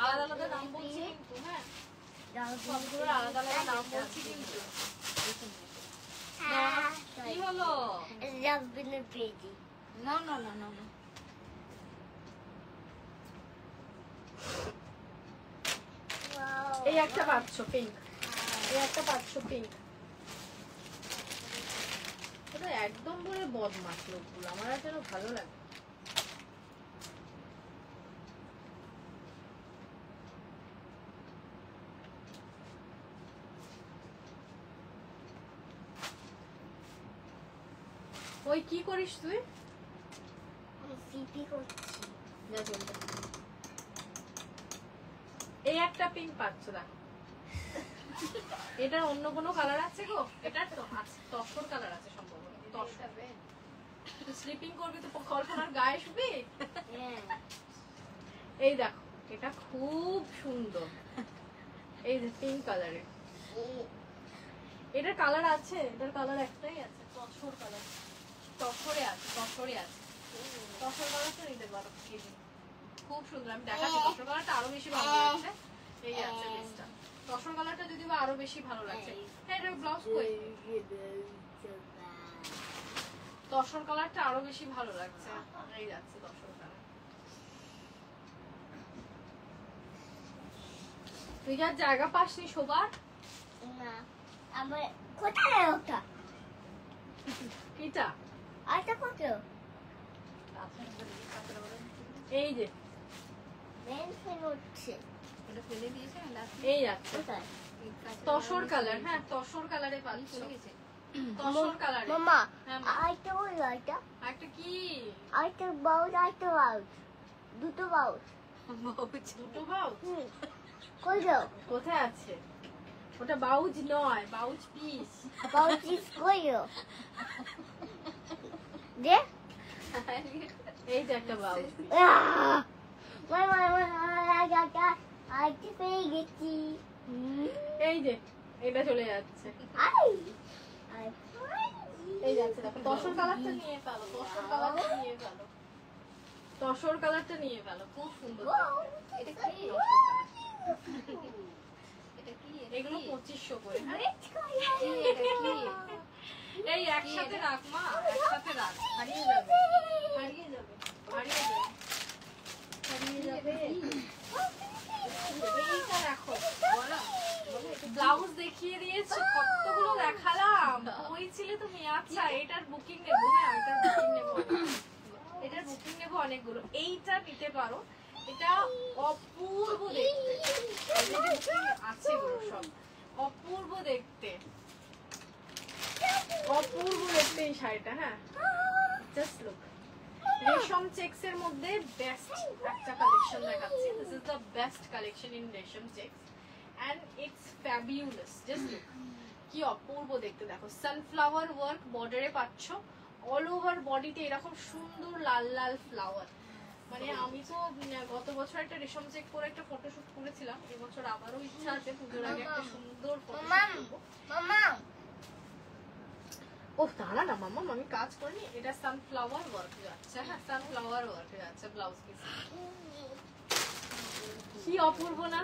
আলাদা আলাদা দাম বলছি কিন্তু, হ্যাঁ সবগুলোর আলাদা আলাদা দাম বলছি কিন্তু। কি হলো? ডাস্টবিনে পেয়েছি No, no, no, no, no. এই একটা পাচ্ছ পিঙ্ক, এই একটা পাচ্ছ পিঙ্ক। এটা একদম করে বদমাশ লোকগুলো, আমার আর যেন ভালো লাগে। ওই কি করিস তুই? সিপি করছি যা চলবে। এই একটা পিঙ্ক পাচ্ছ দেখো। এটার অন্য কোনো কালার আছে গো? এটার তো আছে, তসর কালার আছে সম্ভবত। তসর স্লিপিং করবি তো কল্পনার গায়ে শুবি। হ্যাঁ এই দেখো, এটা খুব সুন্দর, এই যে পিঙ্ক কালারের। এটার কালার আছে, এটার কালার একটাই আছে, তসর কালার। তসরে আছে, তসরে আছে। তসর কালারটা নিতে পারো, এই যে। খুব সুন্দর, আমি দেখাচ্ছি। তসর কালারটা আরো বেশি ভালো লাগছে। এই আছে ড্রেসটা। তসর কালারটা যদি বা আরো বেশি ভালো লাগছে। হ্যাঁ এটার ব্লাউজ কই? তসর কালারটা আরো বেশি ভালো লাগছে। এই যাচ্ছে তসর কালার। তুই আর জায়গা পাসনি শোবার? না আমার কোথায় ওটা কিটা? আরেকটা কোথায় এই যে মেন ফেন হচ্ছে ওটা ফেলে দিয়েছে না last এই যাচ্ছে কোথায় তসর কালার। হ্যাঁ তসর কালারে পাচ্ছ, চলে গেছে। তসর কালারে। মামা হ্যাঁ মা। আরেকটা ওই আরেকটা একটা কি? আরেকটা বাউল আরেকটা বাউল দুটো বাউল দুটো বাউজ কই গো কোথায় আছে? ওটা বাউজ নয়, বাউজ পিস। বাউল চিজ কই গো দে এই যে একটা বাউজ পিস। মামা আরেকটা পেয়ে গেছি এই যে এটা চলে যাচ্ছে, আই এই যাচ্ছে দেখো। তসর কালারটা নিয়ে ফেলো, তসর কালারটা নিয়ে ফেলো, তসর কালারটা নিয়ে ফেলো, খুব সুন্দর দেখতে। এটা কি? এটা কি? এগুলো 2500 করে। হ্যাঁ কি? এটা কি? এই একসাথে রাখ মা, একসাথে রাখ, হারিয়ে যাবে, হারিয়ে যাবে, হারিয়ে যাবে, হারিয়ে যাবে। এইটা দেখো, বলো ব্লাউজ দেখিয়ে দিয়েছো, কতগুলো দেখালাম, ওই ছিলে তুমি। আচ্ছা এটার বুকিং নেবো, হ্যাঁ এটার বুকিং নেবো, এটার বুকিং নেবো অনেকগুলো। এইটা নিতে পারো, এটা অপূর্ব দেখতে। এই যে booking আছে এগুলো সব অপূর্ব দেখতে, অপূর্ব দেখতে এই শাড়িটা। হ্যাঁ জাস্ট লুক, রেশম চেকস এর মধ্যে বেস্ট একটা কালেকশন দেখাচ্ছি। This is the best collection in resham checks and it's fabulous. Just look, কি অপূর্ব দেখতে। দেখো সানফ্লাওয়ার ওয়ার্ক বর্ডারে পাচ্ছ, অল ওভার বডিতে এরকম সুন্দর লাল লাল ফ্লাওয়ার। মানে আমি তো গত বছর একটা রেশম চেক করে একটা ফটোশুট করেছিলাম, এবছর আবারও ইচ্ছা আছে পুজোর আগে একটা সুন্দর ফটোশুট করবো। মামা ও দাঁড়া না মাম্মা, আমি কাজ করিনি। এটা সানফ্লাওয়ার ওয়ার্ক যাচ্ছে, হ্যাঁ সানফ্লাওয়ার ওয়ার্ক যাচ্ছে ব্লাউজ পিস। কি অপূর্ব না,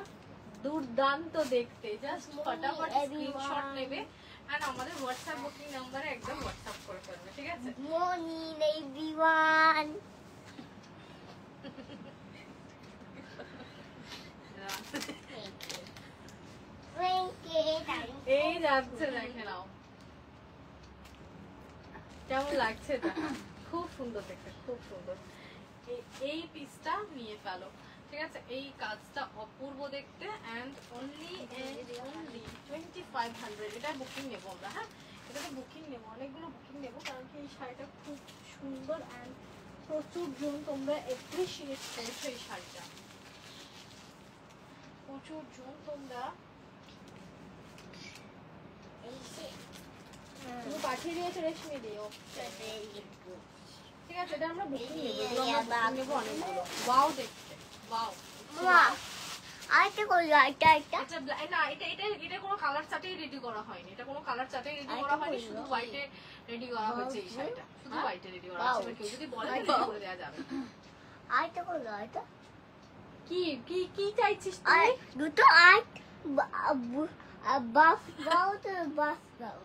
দুর্দান্ত দেখতে। জাস্ট ফটাফট স্ক্রিনশট নেবে আর আমাদের হোয়াটসঅ্যাপ বুকিং নাম্বারে একদম হোয়াটসঅ্যাপ করে ফেলবে, ঠিক আছে? morning everyone thank you যাচ্ছে, দেখে নাও কেমন লাগছে এটা। খুব সুন্দর দেখতে, খুব সুন্দর। এই পিসটা নিয়ে ফেলো, ঠিক আছে। এই কাজটা অপূর্ব দেখতে এন্ড অনলি 2500। এটা বুকিং নেবো আমরা, হ্যাঁ এটাতে বুকিং নেবো, অনেকগুলো বুকিং নেবো, কারণ কি এই শাড়িটা খুব সুন্দর এন্ড প্রচুর জন তোমরা অ্যাপ্রিশিয়েট করছো এই শাড়িটা, প্রচুর জন তোমরা। তুমি পাঠিয়ে দিয়েছো রেশমি দিও, ঠিক আছে। এটা আমরা বুকিং নেবো, এগুলো আমরা বুকিং নেবো অনেকগুলো। ওয়াও দেখতে, ওয়াও। মা আইতে কই আইটা আইটা এটা না, এটা কোনো কালার চার্টেই রেডি করা হয়নি, এটা কোনো কালার চার্টেই রেডি করা হয়নি, শুধু হোয়াইটে রেডি করা হয়েছে এই শাড়িটা, শুধু হোয়াইটে রেডি করা হয়েছে। কেউ যদি বলে রেডি করে দেওয়া যাবে। আইটা কই আইটা কি কি কি চাইছিস আই তুই? দুটো আইট বাস দাও তো বাস দাও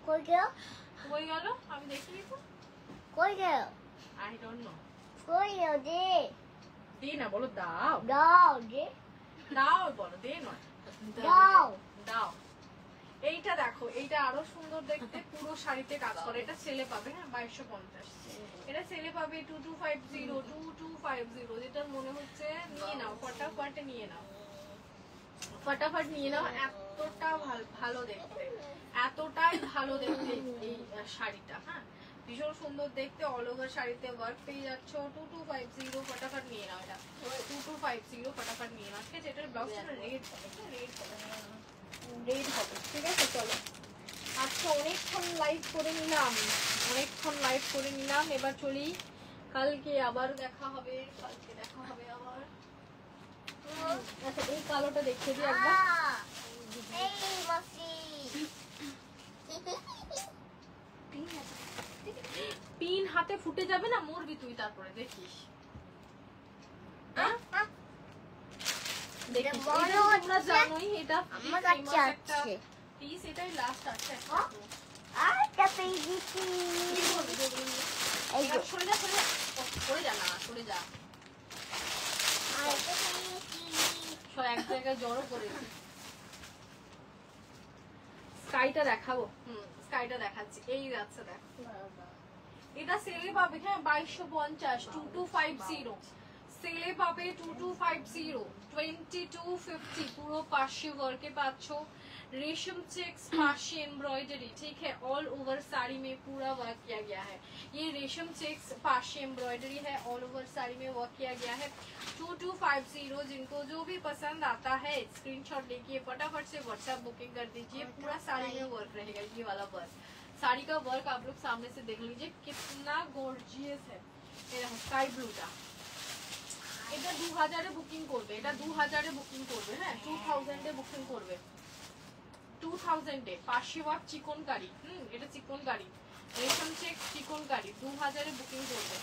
কই গেল কই গেল আমি দেখিনি তো, কই গেল আই ডোন্ট নো। কই গেল দে দে না, বলো দাও, দাও দে দাও বলো, দে নয় দাও দাও। এইটা দেখো, এইটা আরো সুন্দর দেখতে, পুরো শাড়িতে কাজ করে। এটা সেলে পাবে, হ্যাঁ 2250। এটা সেলে পাবে 2250 যেটা মনে হচ্ছে। নিয়ে নাও, ফটাফট নিয়ে নাও, ফটাফট নিয়ে নাও। এতটা ভালো দেখতে, এতটাই ভালো দেখতে এই শাড়িটা, হ্যাঁ ভীষণ সুন্দর দেখতে। অল ওভার শাড়িতে ওয়ার্ক পেয়ে যাচ্ছ। 2250 ফটাফট নিয়ে নাও, এটা 2250 ফটাফট নিয়ে নাও, ঠিক আছে। এটার ব্লাউজটা রেড হবে, ঠিক আছে। চলো আজকে অনেকক্ষণ লাইভ করে নিলাম, এবার চলি। কালকে আবার দেখা হবে, আবার। আচ্ছা এই কালোটা দেখিয়ে দিই একবার। এই মাসি পিন হাতে ফুটে যাবে না, মরবি তুই তারপরে, দেখিস। হ্যাঁ? দেখিস, বড় এটা তোমরা হচ্ছে। জানোই, এটা আমার famous কাছে একটা আছে। piece, এটাই লাস্ট আছে একটা। আইটা পেয়ে গেছি কি বলবি যদি? এই এবার সরে যা, সরে যা না, সরে যা। আইটা পেয়ে গেছি সব এক জায়গায় জড়ো করেছি। স্কাইটা দেখাবো, স্কাইটা দেখাচ্ছি। এই যাচ্ছে দেখ, এটা সেলে পাবে, হ্যাঁ 2250, 2250 সেলে পাবে, 2250, 2250 পুরো পাশে ওয়ার্কে পাচ্ছ। रेशम चेक्स पाशी एम्ब्रॉयडरी, ठीक है। ऑल ओवर साड़ी में पूरा वर्क किया गया है। ये रेशम चेक्स पाशी एम्ब्रॉयडरी है, ऑल ओवर साड़ी में वर्क किया गया है। 2250 जिनको जो भी पसंद आता है स्क्रीनशॉट लेके फटाफट से व्हाट्सएप बुकिंग कर दीजिए। पूरा साड़ी में वर्क रहेगा, ये वाला वर्क। साड़ी का वर्क आप लोग सामने से देख लीजिए कितना गॉर्जियस है। ये देखो स्काई ब्लूटा, এটা 2000 এ বুকিং করবে, এটা 2000 এ বুকিং করবে, হ্যাঁ 2000 এ বুকিং করবে, 2000 এ। পাশে ওয়ার্ক চিকনকারি, এটা চিকনকারি রেশম চেক চিকনকারি, 2000 এ বুকিং করবে।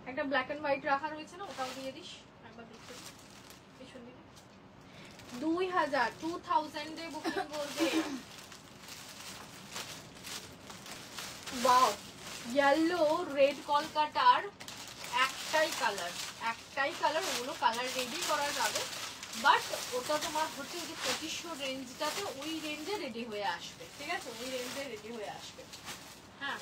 একটা ব্ল্যাক এন্ড হোয়াইট রাখা রয়েছে না, ওটাও দিয়ে দিস একবার দেখতে পিছন দিকে। 2000 এ বুকিং করবে। ওয়াও, ইয়েলো রেড কলকাতার একটাই কালার, ওগুলো কালার রেডি করা যাবে, বাট ওটা তোমার হচ্ছে ওই যে 2500 রেঞ্জটাতে ওই রেঞ্জে রেডি হয়ে আসবে, ঠিক আছে, ওই রেঞ্জে রেডি হয়ে আসবে। হ্যাঁ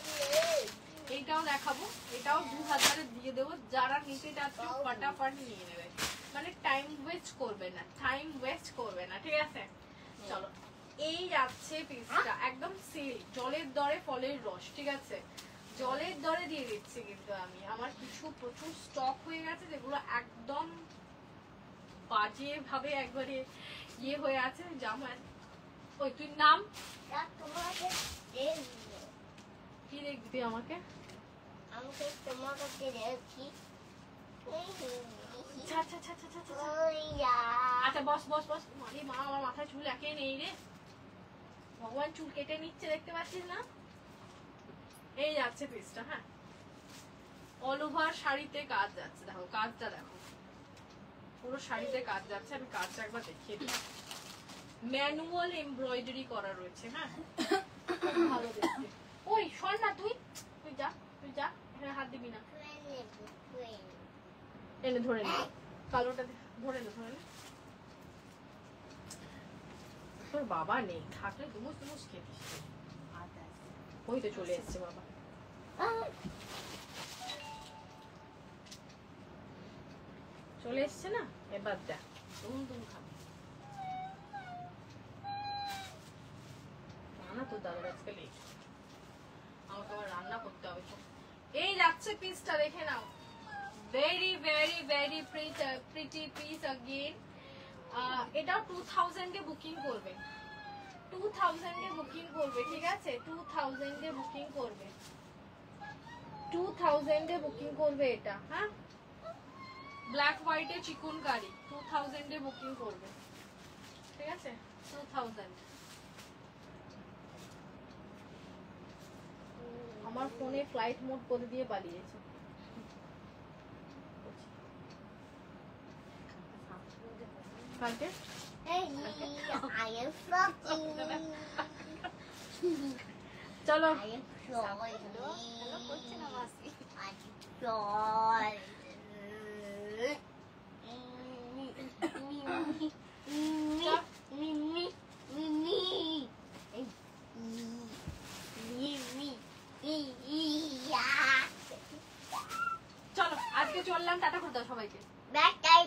এইটাও দেখাবো, এটাও 2000 এ দিয়ে দেবো। যারা নিতে চাচ্ছ ফটাফট নিয়ে নেবে, মানে টাইম ওয়েস্ট করবে না, ঠিক আছে। চলো এই যাচ্ছে পিসটা, একদম সেল, জলের দরে ফলের রস, ঠিক আছে। জলের দরে দিয়ে দিচ্ছি কিন্তু আমি, আমার কিছু প্রচুর স্টক হয়ে গেছে যেগুলো একদম বাজে ভাবে একবারে ইয়ে হয়ে আছে, জামা। ওই তুই নাম তোমাকে কি দেখবি আমাকে? আমাকে তোমার কাছে দেখি আচ্ছা বস, মারি মা, আমার মাথায় চুল একে নেই রে ভগবান, চুল কেটে নিচ্ছে দেখতে পাচ্ছিস না। এই যাচ্ছে পিসটা, হ্যাঁ অল ওভার শাড়িতে কাজ যাচ্ছে, দেখো কাজটা দেখো, পুরো শাড়িতে কাজ যাচ্ছে। আমি কাজটা একবার দেখিয়ে দিই, ম্যানুয়াল এমব্রয়ডারি করা রয়েছে, হ্যাঁ খুব ভালো দেখতে। ওই শোন না, তুই যা, এখানে হাত দিবি না। এনে ধরে নে, কালোটা ধরে নে, তোর বাবা নেই, থাকলে দুমুস দুমুস খেতিস। ওই তো চলে এসছে বাবা। চলে এসছে না, এবার দেখ দুম দুম খাবে। না তোর দাদার আজকে লেট, আমাকে আবার রান্না করতে হবে তো। এই যাচ্ছে পিসটা, দেখে নাও। Very very very pretty piece again. এটাও 2000 এ বুকিং করবে, 2000 এ বুকিং করবে, ঠিক আছে? 2000 এ বুকিং করবে, 2000 এ বুকিং করবে এটা। হ্যাঁ, ব্ল্যাক হোয়াইটে চিকনকারি 2000 এ বুকিং করবে, ঠিক আছে? 2000। আমার ফোনে ফ্লাইট মোড করে দিয়ে পালিয়েছে। কালকে Hey, I am floppy. চলো I am হ্যালো করছে না floppy. মাসি। I am floppy. চলো আজকে চললাম, টাটা করে দাও সবাইকে। Back time.